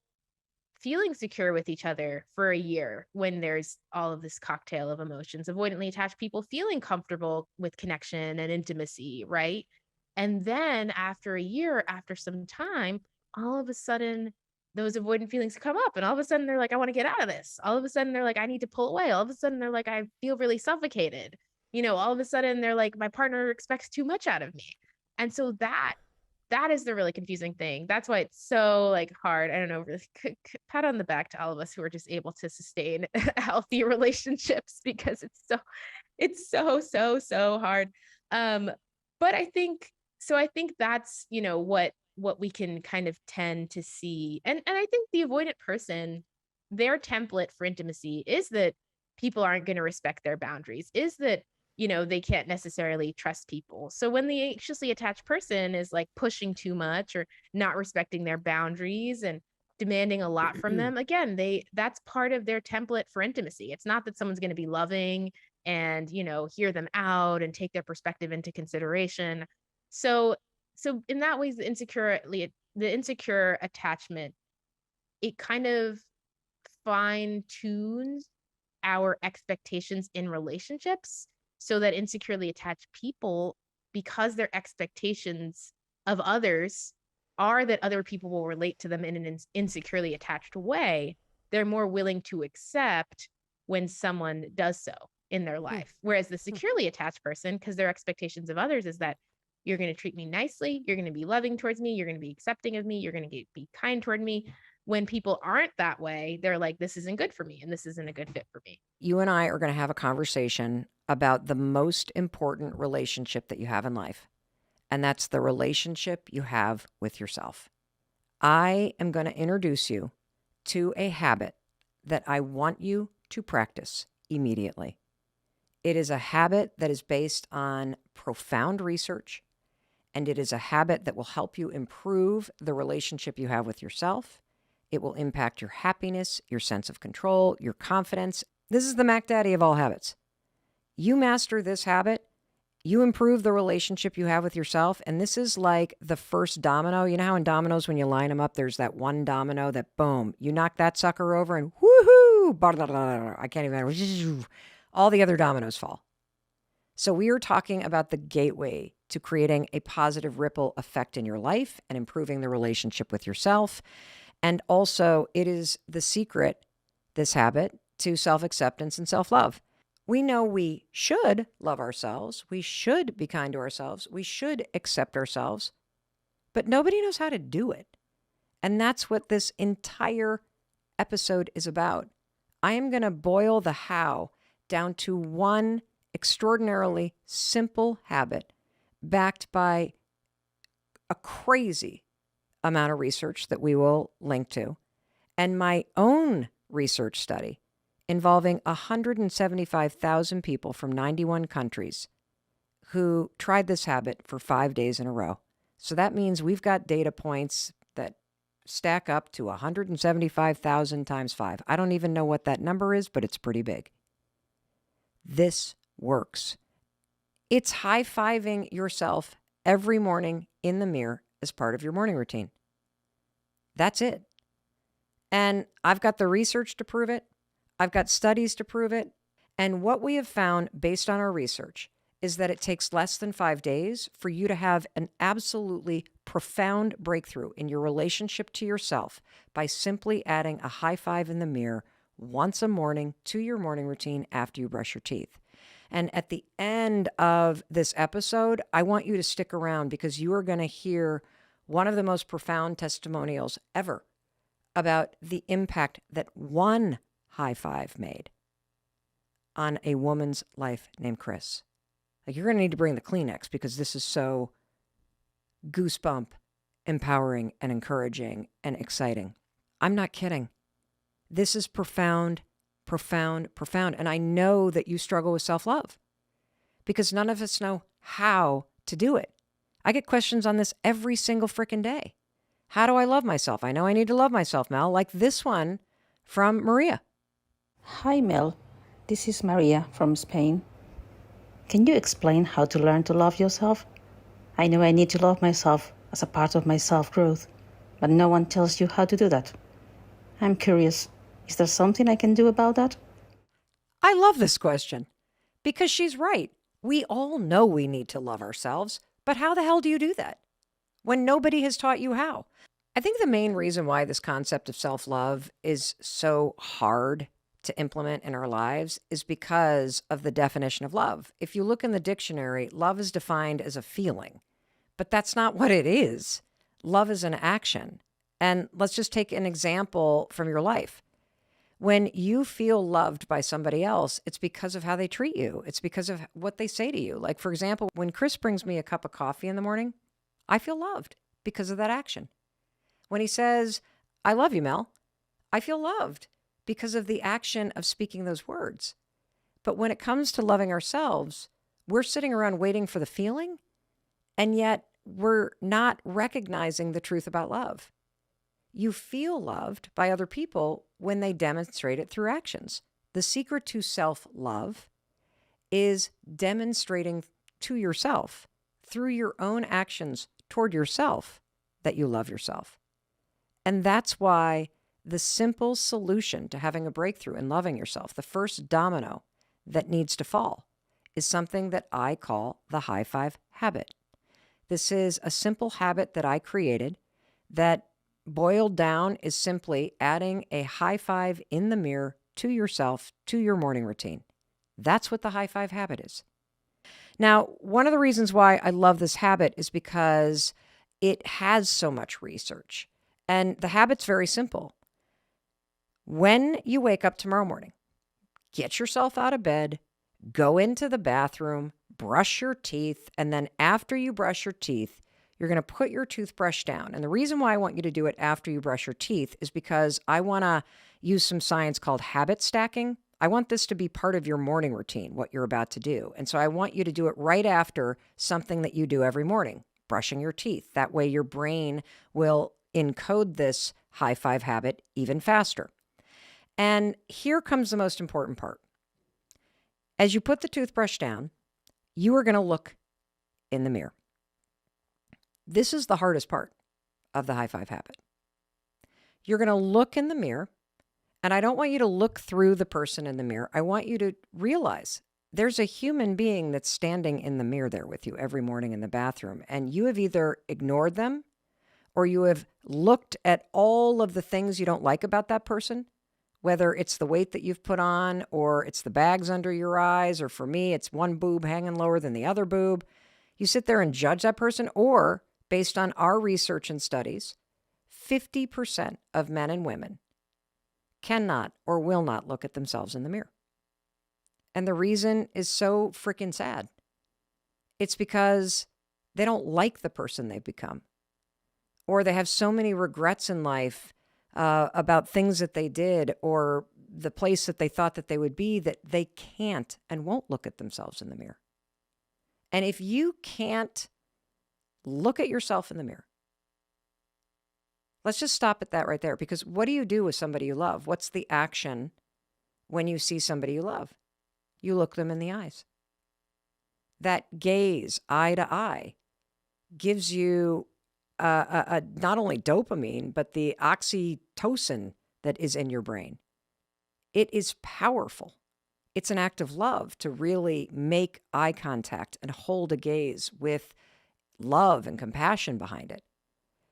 feeling secure with each other for a year when there's all of this cocktail of emotions, avoidantly attached people feeling comfortable with connection and intimacy, right? And then after a year, after some time, all of a sudden those avoidant feelings come up and all of a sudden they're like, I want to get out of this. All of a sudden they're like, I need to pull away. All of a sudden they're like, I feel really suffocated. All of a sudden they're like, my partner expects too much out of me. And so that is the really confusing thing. That's why it's so like hard. I don't know, really pat on the back to all of us who are just able to sustain healthy relationships because it's so hard. Um, but I think that's, what we can kind of tend to see. And I think the avoidant person, their template for intimacy is that people aren't going to respect their boundaries, is that they can't necessarily trust people. So when the anxiously attached person is like pushing too much or not respecting their boundaries and demanding a lot from them, again, that's part of their template for intimacy. It's not that someone's going to be loving and, hear them out and take their perspective into consideration. So in that way, the insecure attachment, it kind of fine tunes our expectations in relationships so that insecurely attached people, because their expectations of others are that other people will relate to them in an insecurely attached way, they're more willing to accept when someone does so in their life. Whereas the securely attached person, because their expectations of others is that you're going to treat me nicely, you're going to be loving towards me, you're going to be accepting of me, you're going to be kind toward me. When people aren't that way, they're like, this isn't good for me and this isn't a good fit for me. You and I are going to have a conversation about the most important relationship that you have in life, and that's the relationship you have with yourself. I am going to introduce you to a habit that I want you to practice immediately. It is a habit that is based on profound research, and it is a habit that will help you improve the relationship you have with yourself. It will impact your happiness, your sense of control, your confidence. This is the Mac Daddy of all habits. You master this habit, you improve the relationship you have with yourself, and this is like the first domino. You know how in dominoes, when you line them up, there's that one domino that, boom, you knock that sucker over and woohoo, I can't even, all the other dominoes fall. So we are talking about the gateway to creating a positive ripple effect in your life and improving the relationship with yourself. And also, it is the secret, this habit, to self-acceptance and self-love. We know we should love ourselves. We should be kind to ourselves. We should accept ourselves. But nobody knows how to do it. And that's what this entire episode is about. I am going to boil the how down to one extraordinarily simple habit backed by a crazy amount of research that we will link to, and my own research study involving 175,000 people from 91 countries who tried this habit for 5 days in a row. So that means we've got data points that stack up to 175,000 times 5. I don't even know what that number is, but it's pretty big. This works. It's high-fiving yourself every morning in the mirror as part of your morning routine. That's it. And I've got the research to prove it. I've got studies to prove it. And what we have found based on our research is that it takes less than 5 days for you to have an absolutely profound breakthrough in your relationship to yourself by simply adding a high five in the mirror once a morning to your morning routine after you brush your teeth. And at the end of this episode, I want you to stick around because you are going to hear one of the most profound testimonials ever about the impact that one high five made on a woman's life named Chris. Like, you're going to need to bring the Kleenex because this is so goosebump, empowering, and encouraging and exciting. I'm not kidding. This is profound, profound, profound. And I know that you struggle with self-love because none of us know how to do it. I get questions on this every single freaking day. How do I love myself? I know I need to love myself, Mel, like this one from Maria. Hi Mel, this is Maria from Spain. Can you explain how to learn to love yourself? I know I need to love myself as a part of my self-growth, but no one tells you how to do that. I'm curious, is there something I can do about that? I love this question because she's right. We all know we need to love ourselves, but how the hell do you do that when nobody has taught you how? I think the main reason why this concept of self-love is so hard to implement in our lives is because of the definition of love. If you look in the dictionary, love is defined as a feeling, but that's not what it is. Love is an action. And let's just take an example from your life. When you feel loved by somebody else, it's because of how they treat you. It's because of what they say to you. Like, for example, when Chris brings me a cup of coffee in the morning, I feel loved because of that action. When he says, I love you, Mel, I feel loved because of the action of speaking those words. But when it comes to loving ourselves, we're sitting around waiting for the feeling, and yet we're not recognizing the truth about love. You feel loved by other people when they demonstrate it through actions. The secret to self-love is demonstrating to yourself through your own actions toward yourself that you love yourself. And that's why the simple solution to having a breakthrough and loving yourself, the first domino that needs to fall, is something that I call the high five habit. This is a simple habit that I created that boiled down is simply adding a high five in the mirror to yourself, to your morning routine. That's what the high five habit is. Now, one of the reasons why I love this habit is because it has so much research. And the habit's very simple. When you wake up tomorrow morning, get yourself out of bed, go into the bathroom, brush your teeth, and then after you brush your teeth, you're going to put your toothbrush down. And the reason why I want you to do it after you brush your teeth is because I want to use some science called habit stacking. I want this to be part of your morning routine, what you're about to do. And so I want you to do it right after something that you do every morning, brushing your teeth. That way your brain will encode this high five habit even faster. And here comes the most important part. As you put the toothbrush down, you are going to look in the mirror. This is the hardest part of the high five habit. You're going to look in the mirror, and I don't want you to look through the person in the mirror. I want you to realize there's a human being that's standing in the mirror there with you every morning in the bathroom, and you have either ignored them or you have looked at all of the things you don't like about that person, whether it's the weight that you've put on or it's the bags under your eyes, or for me, it's one boob hanging lower than the other boob. You sit there and judge that person, or based on our research and studies, 50% of men and women cannot or will not look at themselves in the mirror. And the reason is so freaking sad. It's because they don't like the person they've become, or they have so many regrets in life about things that they did or the place that they thought that they would be, that they can't and won't look at themselves in the mirror. And if you can't look at yourself in the mirror, let's just stop at that right there, because what do you do with somebody you love? What's the action when you see somebody you love? You look them in the eyes. That gaze, eye to eye, gives you not only dopamine, but the oxytocin that is in your brain. It is powerful. It's an act of love to really make eye contact and hold a gaze with love and compassion behind it.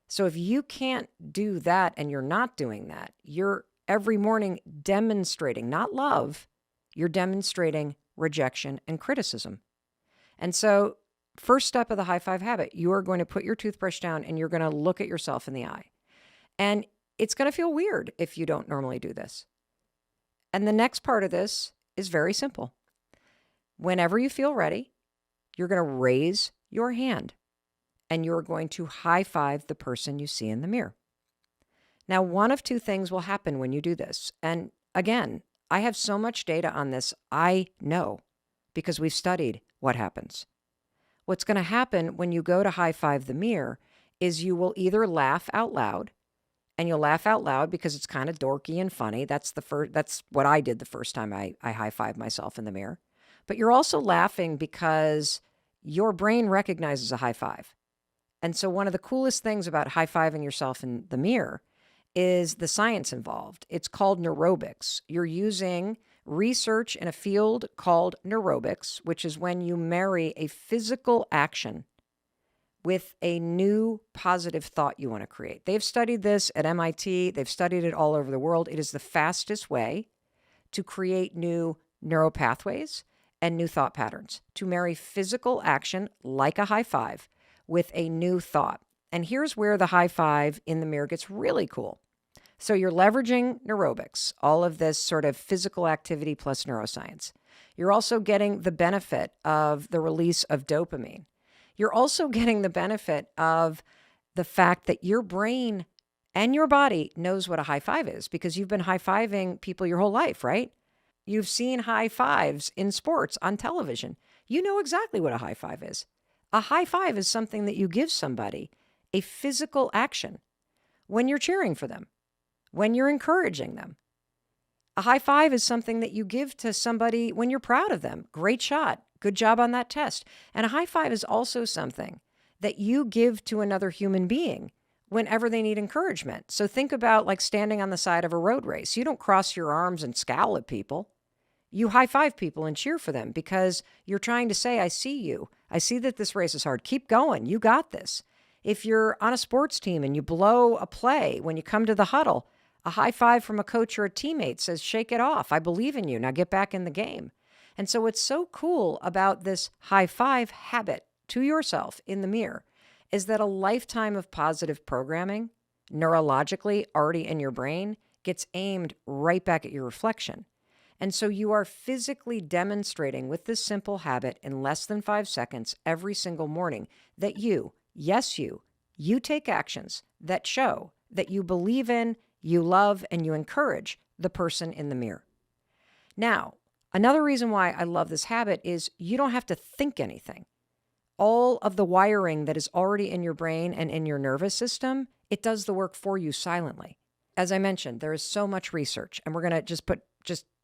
So if you can't do that and you're not doing that, you're every morning demonstrating not love, you're demonstrating rejection and criticism. And so first step of the high five habit, you are going to put your toothbrush down and you're going to look at yourself in the eye. And it's going to feel weird if you don't normally do this. And the next part of this is very simple. Whenever you feel ready, you're going to raise your hand and you're going to high five the person you see in the mirror. Now, one of two things will happen when you do this. And again, I have so much data on this. I know, because we've studied what happens. What's going to happen when you go to high five the mirror is you will either laugh out loud, and you'll laugh out loud because it's kind of dorky and funny. That's what I did the first time I high-fived myself in the mirror. But you're also laughing because your brain recognizes a high five. And so one of the coolest things about high-fiving yourself in the mirror is the science involved. It's called neurobics. You're using research in a field called neurobics, which is when you marry a physical action with a new positive thought you want to create. They've studied this at MIT. They've studied it all over the world. It is the fastest way to create new neural pathways and new thought patterns, to marry physical action like a high five with a new thought. And here's where the high five in the mirror gets really cool. So you're leveraging neurobics, all of this sort of physical activity plus neuroscience. You're also getting the benefit of the release of dopamine. You're also getting the benefit of the fact that your brain and your body knows what a high five is because you've been high-fiving people your whole life, right? You've seen high fives in sports on television. You know exactly what a high five is. A high five is something that you give somebody, a physical action, when you're cheering for them, when you're encouraging them. A high five is something that you give to somebody when you're proud of them. Great shot. Good job on that test. And a high five is also something that you give to another human being whenever they need encouragement. So think about like standing on the side of a road race. You don't cross your arms and scowl at people. You high five people and cheer for them because you're trying to say, I see you. I see that this race is hard. Keep going. You got this. If you're on a sports team and you blow a play when you come to the huddle, a high five from a coach or a teammate says, shake it off. I believe in you. Now get back in the game. And so what's so cool about this high five habit to yourself in the mirror is that a lifetime of positive programming, neurologically already in your brain, gets aimed right back at your reflection. And so you are physically demonstrating with this simple habit in less than 5 seconds every single morning that you, yes, you take actions that show that you believe in, you love, and you encourage the person in the mirror. Now, another reason why I love this habit is you don't have to think anything. All of the wiring that is already in your brain and in your nervous system, it does the work for you silently. As I mentioned, there is so much research, and we're going to just put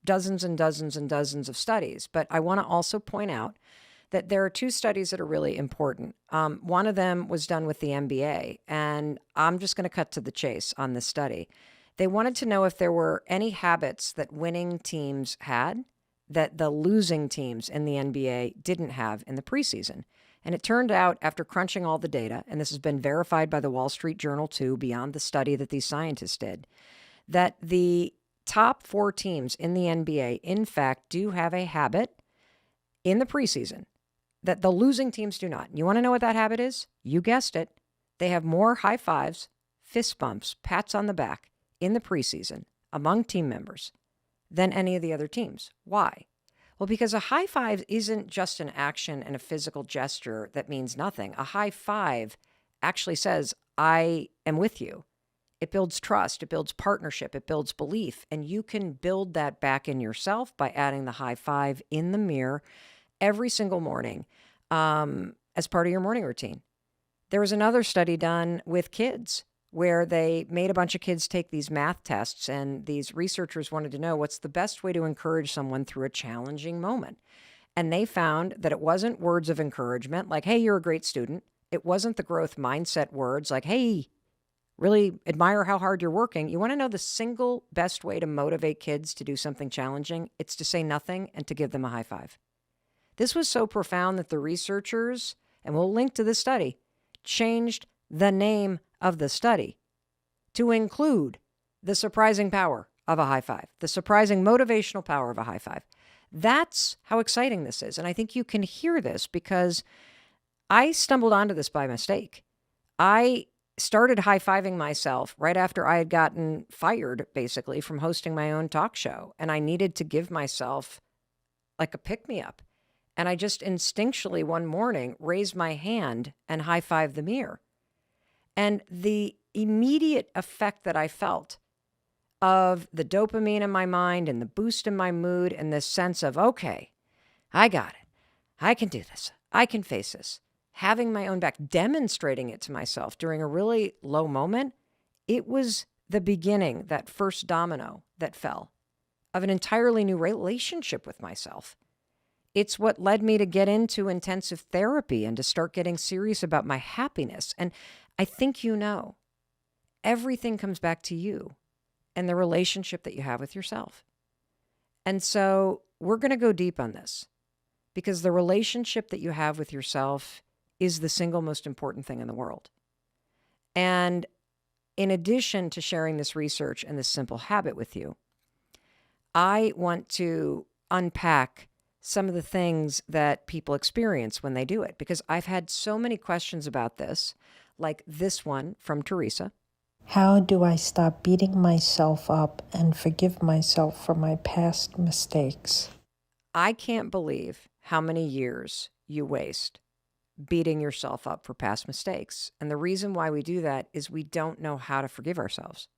dozens and dozens and dozens of studies. But I want to also point out that there are 2 studies that are really important. One of them was done with the NBA, and I'm just going to cut to the chase on this study. They wanted to know if there were any habits that winning teams had that the losing teams in the NBA didn't have in the preseason. And it turned out, after crunching all the data, and this has been verified by the Wall Street Journal too, beyond the study that these scientists did, that the top 4 teams in the NBA, in fact, do have a habit in the preseason that the losing teams do not. You want to know what that habit is? You guessed it. They have more high fives, fist bumps, pats on the back in the preseason among team members than any of the other teams. Why? Well, because a high five isn't just an action and a physical gesture that means nothing. A high five actually says, I am with you. It builds trust, it builds partnership, it builds belief, and you can build that back in yourself by adding the high five in the mirror every single morning as part of your morning routine. There was another study done with kids where they made a bunch of kids take these math tests, and these researchers wanted to know what's the best way to encourage someone through a challenging moment. And they found that it wasn't words of encouragement like, hey, you're a great student. It wasn't the growth mindset words like, hey, really admire how hard you're working. You want to know the single best way to motivate kids to do something challenging? It's to say nothing and to give them a high five. This was so profound that the researchers, and we'll link to this study, changed the name of the study to include the surprising power of a high five, the surprising motivational power of a high five. That's how exciting this is. And I think you can hear this because I stumbled onto this by mistake. I started high-fiving myself right after I had gotten fired, basically, from hosting my own talk show. And I needed to give myself like a pick-me-up. And I just instinctually one morning raised my hand and high-fived the mirror. And the immediate effect that I felt of the dopamine in my mind and the boost in my mood and this sense of, okay, I got it. I can do this. I can face this. Having my own back, demonstrating it to myself during a really low moment, it was the beginning, that first domino that fell, of an entirely new relationship with myself. It's what led me to get into intensive therapy and to start getting serious about my happiness. And I think everything comes back to you and the relationship that you have with yourself. And so we're going to go deep on this because the relationship that you have with yourself is the single most important thing in the world. And in addition to sharing this research and this simple habit with you, I want to unpack some of the things that people experience when they do it, because I've had so many questions about this, like this one from Teresa. How do I stop beating myself up and forgive myself for my past mistakes? I can't believe how many years you waste beating yourself up for past mistakes. And the reason why we do that is we don't know how to forgive ourselves,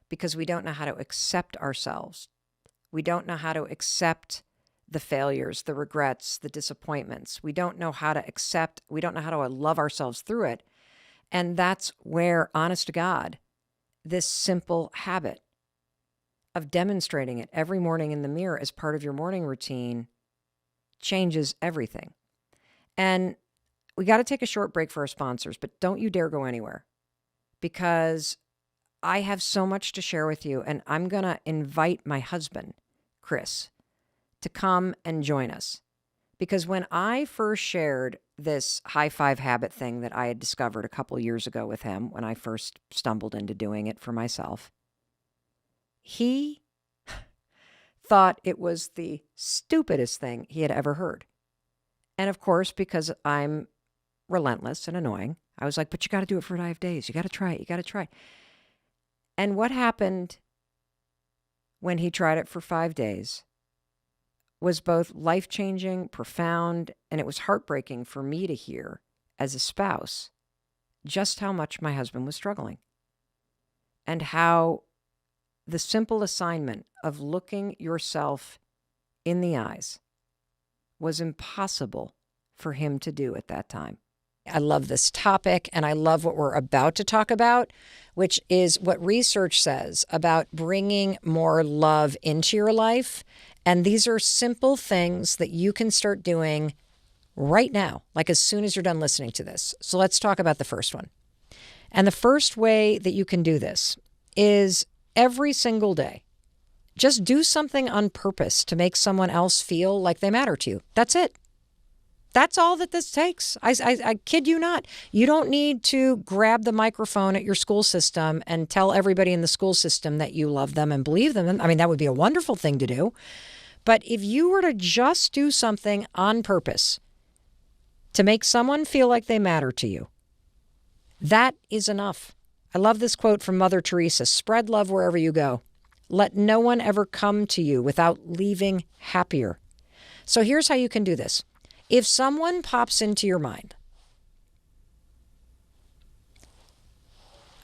because we don't know how to accept ourselves. We don't know how to accept the failures, the regrets, the disappointments. We don't know how to accept, we don't know how to love ourselves through it. And that's where, honest to God, this simple habit of demonstrating it every morning in the mirror as part of your morning routine changes everything. And we got to take a short break for our sponsors, but don't you dare go anywhere, because I have so much to share with you, and I'm going to invite my husband, Chris, to come and join us. Because when I first shared this high five habit thing that I had discovered a couple years ago with him, when I first stumbled into doing it for myself, he thought it was the stupidest thing he had ever heard. And of course, because I'm relentless and annoying, I was like, but you got to do it for 5 days. You got to try it. You got to try. And what happened when he tried it for 5 days was both life-changing, profound, and it was heartbreaking for me to hear as a spouse just how much my husband was struggling, and how the simple assignment of looking yourself in the eyes was impossible for him to do at that time. I love this topic, and I love what we're about to talk about, which is what research says about bringing more love into your life. And these are simple things that you can start doing right now, like as soon as you're done listening to this. So let's talk about the first one. And the first way that you can do this is every single day, just do something on purpose to make someone else feel like they matter to you. That's it. That's all that this takes. I kid you not. You don't need to grab the microphone at your school system and tell everybody in the school system that you love them and believe them. I mean, that would be a wonderful thing to do. But if you were to just do something on purpose to make someone feel like they matter to you, that is enough. I love this quote from Mother Teresa: spread love wherever you go. Let no one ever come to you without leaving happier. So here's how you can do this. If someone pops into your mind,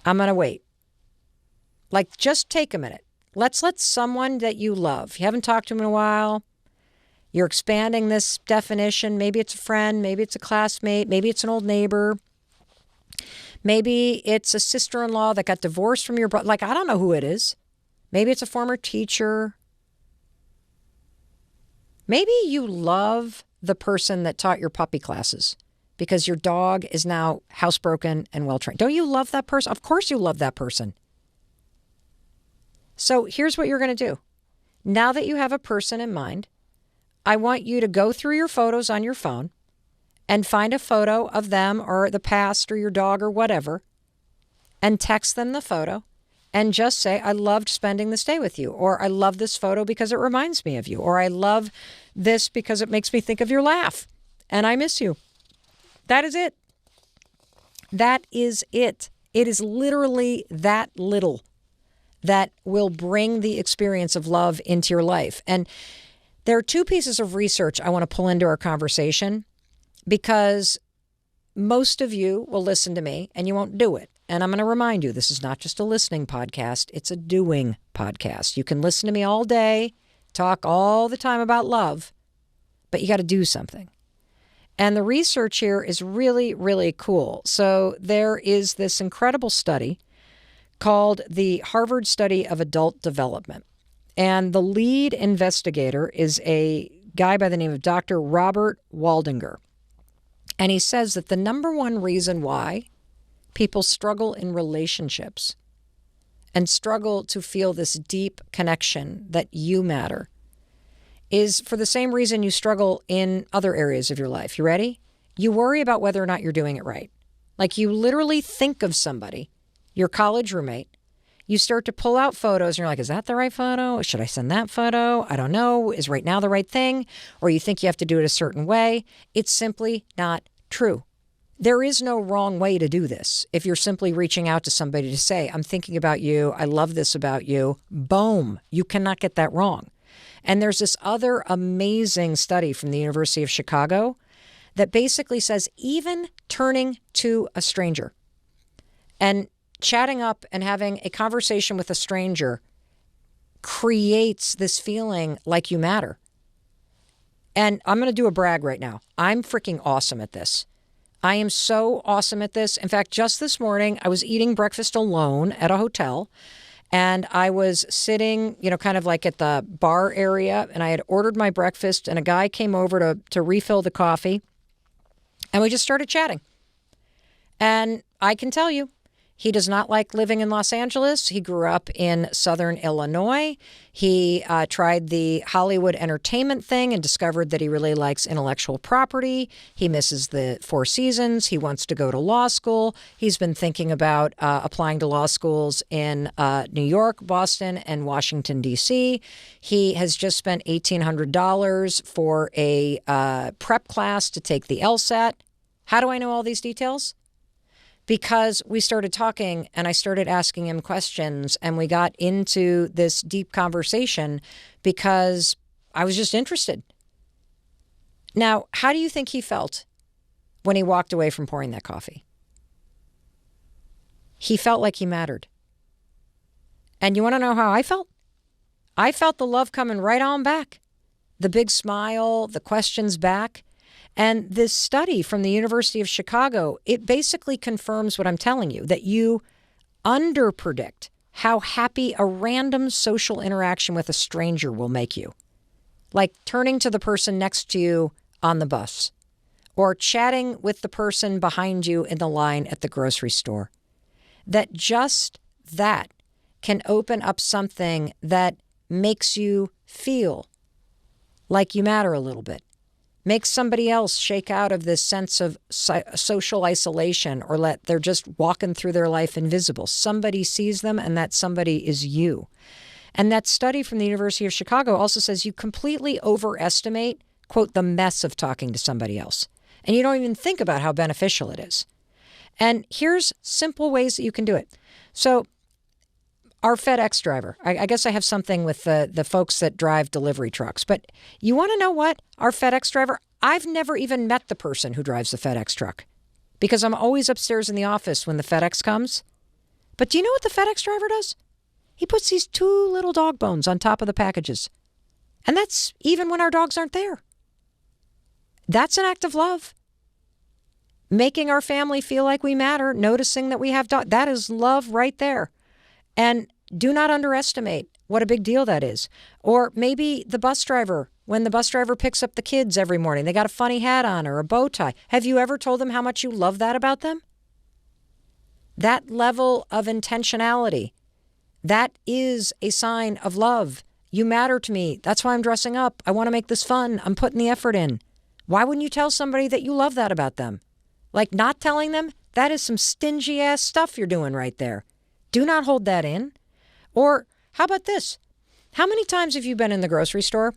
I'm going to wait. Like, just take a minute. Let's let someone that you love, you haven't talked to them in a while, you're expanding this definition. Maybe it's a friend, maybe it's a classmate, maybe it's an old neighbor, maybe it's a sister-in-law that got divorced from your brother. Like, I don't know who it is. Maybe it's a former teacher. Maybe you love the person that taught your puppy classes because your dog is now housebroken and well-trained. Don't you love that person? Of course you love that person. So here's what you're going to do. Now that you have a person in mind, I want you to go through your photos on your phone and find a photo of them or the past or your dog or whatever, and text them the photo and just say, I loved spending this day with you, or I love this photo because it reminds me of you, or I love this because it makes me think of your laugh and I miss you. That is it. That is it. It is literally that little that will bring the experience of love into your life. And there are two pieces of research I want to pull into our conversation, because most of you will listen to me and you won't do it. And I'm going to remind you, this is not just a listening podcast, it's a doing podcast. You can listen to me all day, talk all the time about love, but you got to do something. And the research here is really, really cool. So there is this incredible study called the Harvard Study of Adult Development. And the lead investigator is a guy by the name of Dr. Robert Waldinger. And he says that the number one reason why people struggle in relationships and struggle to feel this deep connection that you matter is for the same reason you struggle in other areas of your life. You ready? You worry about whether or not you're doing it right. Like you literally think of somebody, your college roommate. You start to pull out photos and you're like, is that the right photo? Should I send that photo? I don't know. Is right now the right thing? Or you think you have to do it a certain way. It's simply not true. There is no wrong way to do this. If you're simply reaching out to somebody to say, I'm thinking about you, I love this about you, boom, you cannot get that wrong. And there's this other amazing study from the University of Chicago that basically says even turning to a stranger and chatting up and having a conversation with a stranger creates this feeling like you matter. And I'm going to do a brag right now. I'm freaking awesome at this. I am so awesome at this. In fact, just this morning, I was eating breakfast alone at a hotel, and I was sitting, kind of like at the bar area, and I had ordered my breakfast, and a guy came over to refill the coffee, and we just started chatting. And I can tell you, he does not like living in Los Angeles. He grew up in Southern Illinois. He tried the Hollywood entertainment thing and discovered that he really likes intellectual property. He misses the Four Seasons. He wants to go to law school. He's been thinking about applying to law schools in New York, Boston, and Washington, D.C. He has just spent $1,800 for a prep class to take the LSAT. How do I know all these details? Because we started talking and I started asking him questions and we got into this deep conversation because I was just interested. Now, how do you think he felt when he walked away from pouring that coffee? He felt like he mattered. And you want to know how I felt? I felt the love coming right on back. The big smile, the questions back. And this study from the University of Chicago, it basically confirms what I'm telling you, that you underpredict how happy a random social interaction with a stranger will make you. Like turning to the person next to you on the bus or chatting with the person behind you in the line at the grocery store. That just that can open up something that makes you feel like you matter a little bit. Makes somebody else shake out of this sense of social isolation or they're just walking through their life invisible. Somebody sees them and that somebody is you. And that study from the University of Chicago also says you completely overestimate, quote, the mess of talking to somebody else. And you don't even think about how beneficial it is. And here's simple ways that you can do it. So our FedEx driver, I guess I have something with the folks that drive delivery trucks, but you want to know what? Our FedEx driver, I've never even met the person who drives the FedEx truck because I'm always upstairs in the office when the FedEx comes. But do you know what the FedEx driver does? He puts these 2 little dog bones on top of the packages. And that's even when our dogs aren't there. That's an act of love. Making our family feel like we matter, noticing that we have dogs, that is love right there. And do not underestimate what a big deal that is. Or maybe the bus driver, when the bus driver picks up the kids every morning, they got a funny hat on or a bow tie. Have you ever told them how much you love that about them? That level of intentionality, that is a sign of love. You matter to me. That's why I'm dressing up. I want to make this fun. I'm putting the effort in. Why wouldn't you tell somebody that you love that about them? Like not telling them, that is some stingy ass stuff you're doing right there. Do not hold that in. Or how about this? How many times have you been in the grocery store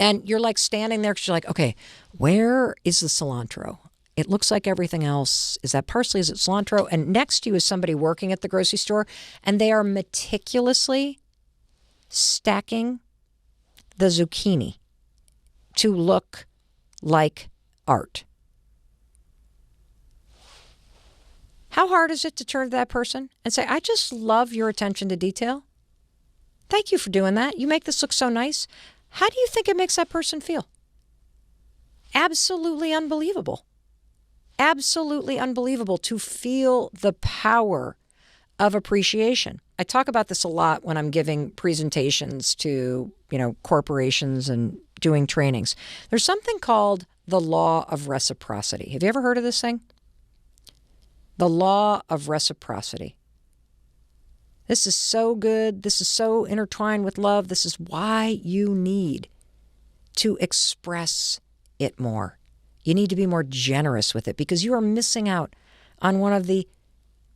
and you're like standing there because you're like, okay, where is the cilantro? It looks like everything else. Is that parsley? Is it cilantro? And next to you is somebody working at the grocery store and they are meticulously stacking the zucchini to look like art. How hard is it to turn to that person and say, I just love your attention to detail. Thank you for doing that. You make this look so nice. How do you think it makes that person feel? Absolutely unbelievable. Absolutely unbelievable to feel the power of appreciation. I talk about this a lot when I'm giving presentations to, corporations and doing trainings. There's something called the law of reciprocity. Have you ever heard of this thing? The law of reciprocity. This is so good. This is so intertwined with love. This is why you need to express it more. You need to be more generous with it because you are missing out on one of the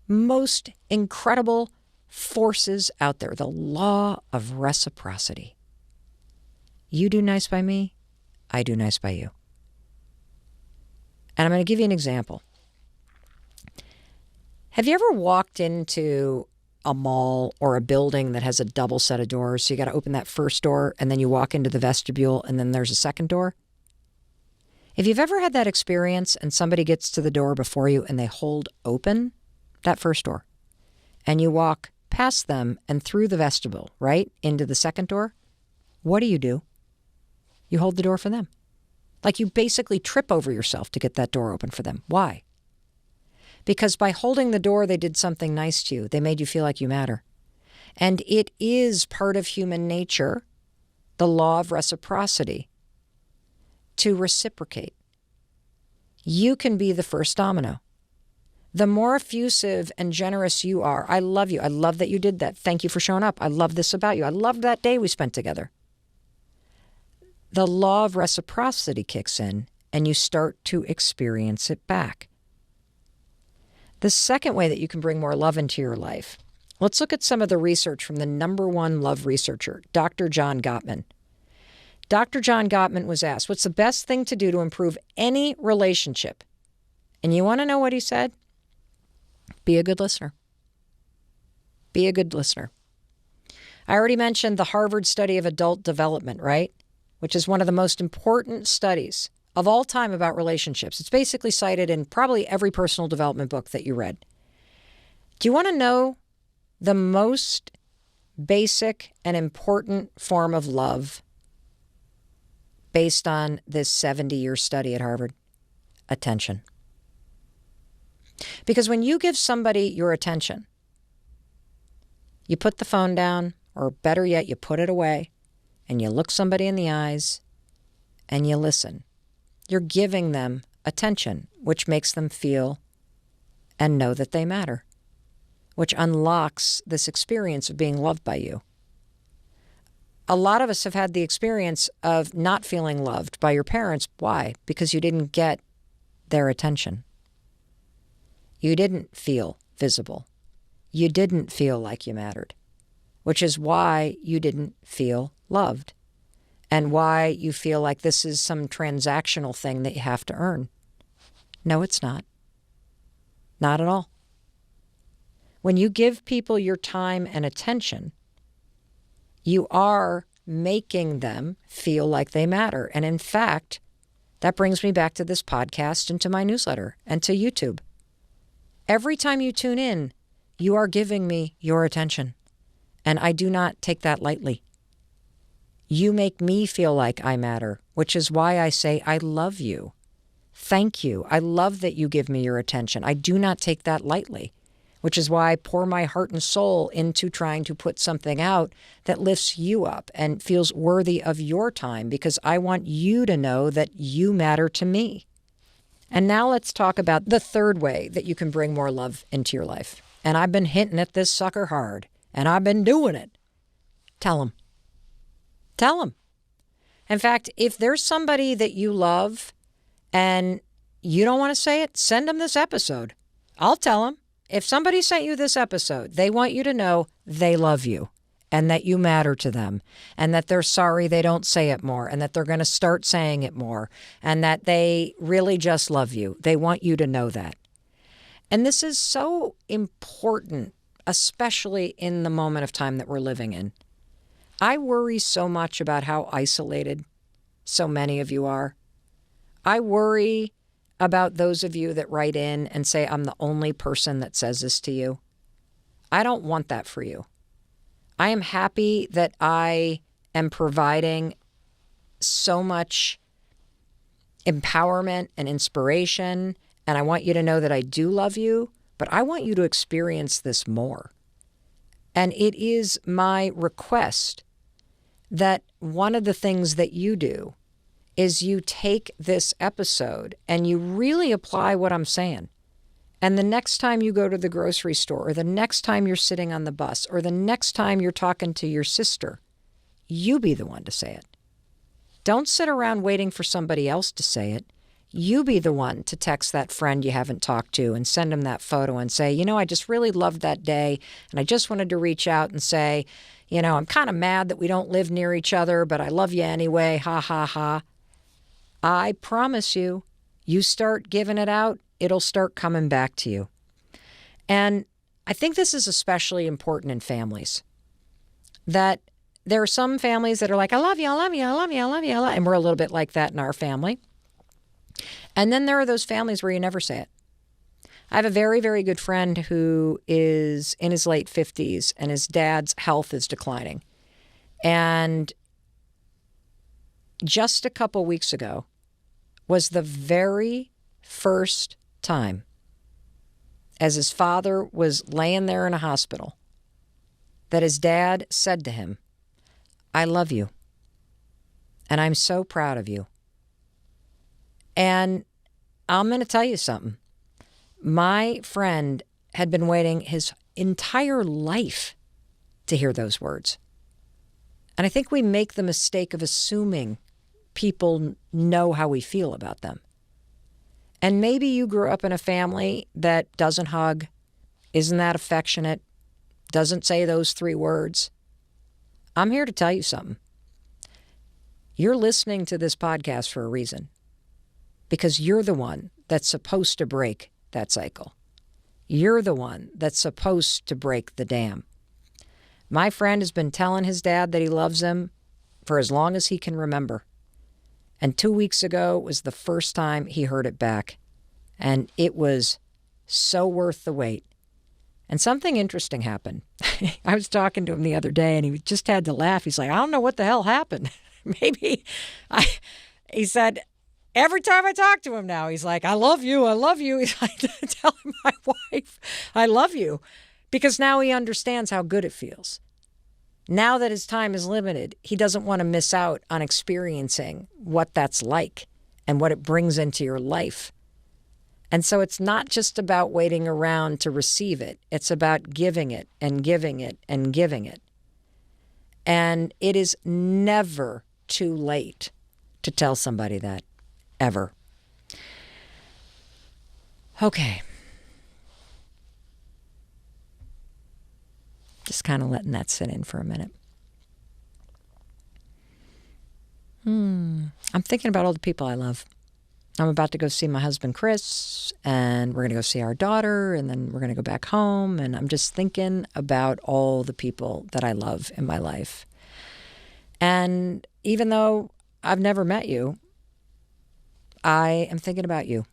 most incredible forces out there, the law of reciprocity. You do nice by me, I do nice by you. And I'm going to give you an example. Have you ever walked into a mall or a building that has a double set of doors? So you got to open that first door and then you walk into the vestibule and then there's a second door? If you've ever had that experience and somebody gets to the door before you and they hold open that first door and you walk past them and through the vestibule, right, into the second door, what do? You hold the door for them. Like you basically trip over yourself to get that door open for them. Why? Because by holding the door, they did something nice to you. They made you feel like you matter. And it is part of human nature, the law of reciprocity, to reciprocate. You can be the first domino. The more effusive and generous you are, I love you. I love that you did that. Thank you for showing up. I love this about you. I loved that day we spent together. The law of reciprocity kicks in and you start to experience it back. The second way that you can bring more love into your life, let's look at some of the research from the #1 love researcher, Dr. John Gottman. Dr. John Gottman was asked, what's the best thing to do to improve any relationship? And you want to know what he said? Be a good listener. Be a good listener. I already mentioned the Harvard study of adult development, right? Which is one of the most important studies of all time about relationships. It's basically cited in probably every personal development book that you read. Do you want to know the most basic and important form of love based on this 70-year study at Harvard? Attention. Because when you give somebody your attention, you put the phone down, or better yet, you put it away, and you look somebody in the eyes, and you listen. You're giving them attention, which makes them feel and know that they matter, which unlocks this experience of being loved by you. A lot of us have had the experience of not feeling loved by your parents. Why? Because you didn't get their attention. You didn't feel visible. You didn't feel like you mattered, which is why you didn't feel loved and why you feel like this is some transactional thing that you have to earn. No, it's not. Not at all. When you give people your time and attention, you are making them feel like they matter. And in fact, that brings me back to this podcast and to my newsletter and to YouTube. Every time you tune in, you are giving me your attention. And I do not take that lightly. You make me feel like I matter, which is why I say I love you. Thank you. I love that you give me your attention. I do not take that lightly, which is why I pour my heart and soul into trying to put something out that lifts you up and feels worthy of your time, because I want you to know that you matter to me. And now let's talk about the third way that you can bring more love into your life. And I've been hinting at this sucker hard, and I've been doing it. Tell them. Tell them. In fact, if there's somebody that you love and you don't want to say it, send them this episode. I'll tell them. If somebody sent you this episode, they want you to know they love you and that you matter to them and that they're sorry they don't say it more and that they're going to start saying it more and that they really just love you. They want you to know that. And this is so important, especially in the moment of time that we're living in. I worry so much about how isolated so many of you are. I worry about those of you that write in and say, I'm the only person that says this to you. I don't want that for you. I am happy that I am providing so much empowerment and inspiration. And I want you to know that I do love you, but I want you to experience this more. And it is my request that one of the things that you do is you take this episode and you really apply what I'm saying. And the next time you go to the grocery store, or the next time you're sitting on the bus, or the next time you're talking to your sister, you be the one to say it. Don't sit around waiting for somebody else to say it. You be the one to text that friend you haven't talked to and send them that photo and say, you know, I just really loved that day. And I just wanted to reach out and say, you know, I'm kind of mad that we don't live near each other, but I love you anyway. Ha, ha, ha. I promise you, you start giving it out, it'll start coming back to you. And I think this is especially important in families. That there are some families that are like, I love you, I love you, I love you, I love you, I love you. And we're a little bit like that in our family. And then there are those families where you never say it. I have a very, very good friend who is in his late 50s and his dad's health is declining. And just a couple weeks ago was the very first time, as his father was laying there in a hospital, that his dad said to him, I love you, and I'm so proud of you. And I'm going to tell you something. My friend had been waiting his entire life to hear those words. And I think we make the mistake of assuming people know how we feel about them. And maybe you grew up in a family that doesn't hug, isn't that affectionate, doesn't say those 3 words. I'm here to tell you something. You're listening to this podcast for a reason, because you're the one that's supposed to break that cycle. You're the one that's supposed to break the dam. My friend has been telling his dad that he loves him for as long as he can remember. And 2 weeks ago was the first time he heard it back. And it was so worth the wait. And something interesting happened. I was talking to him the other day and he just had to laugh. He's like, I don't know what the hell happened. He said, every time I talk to him now, he's like, I love you, I love you. He's like telling my wife, I love you. Because now he understands how good it feels. Now that his time is limited, he doesn't want to miss out on experiencing what that's like and what it brings into your life. And so it's not just about waiting around to receive it. It's about giving it and giving it and giving it. And it is never too late to tell somebody that, ever. Okay. Just kind of letting that sit in for a minute. I'm thinking about all the people I love. I'm about to go see my husband, Chris, and we're going to go see our daughter, and then we're going to go back home. And I'm just thinking about all the people that I love in my life. And even though I've never met you, I am thinking about you.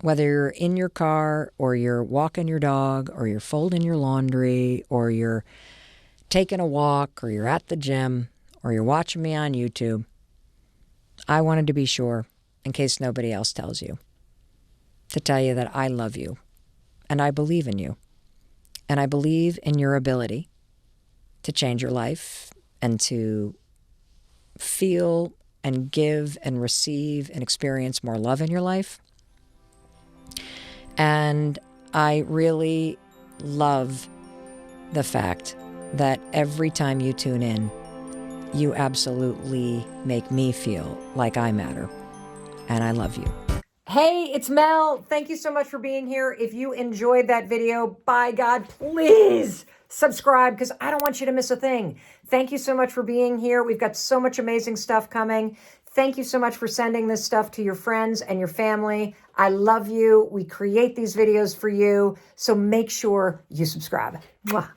Whether you're in your car or you're walking your dog or you're folding your laundry or you're taking a walk or you're at the gym or you're watching me on YouTube, I wanted to be sure, in case nobody else tells you, to tell you that I love you and I believe in you. And I believe in your ability to change your life and to feel and give and receive and experience more love in your life. And I really love the fact that every time you tune in, you absolutely make me feel like I matter. And I love you. Hey, it's Mel. Thank you so much for being here. If you enjoyed that video, by God, please subscribe because I don't want you to miss a thing. Thank you so much for being here. We've got so much amazing stuff coming. Thank you so much for sending this stuff to your friends and your family. I love you. We create these videos for you. So make sure you subscribe. Mwah.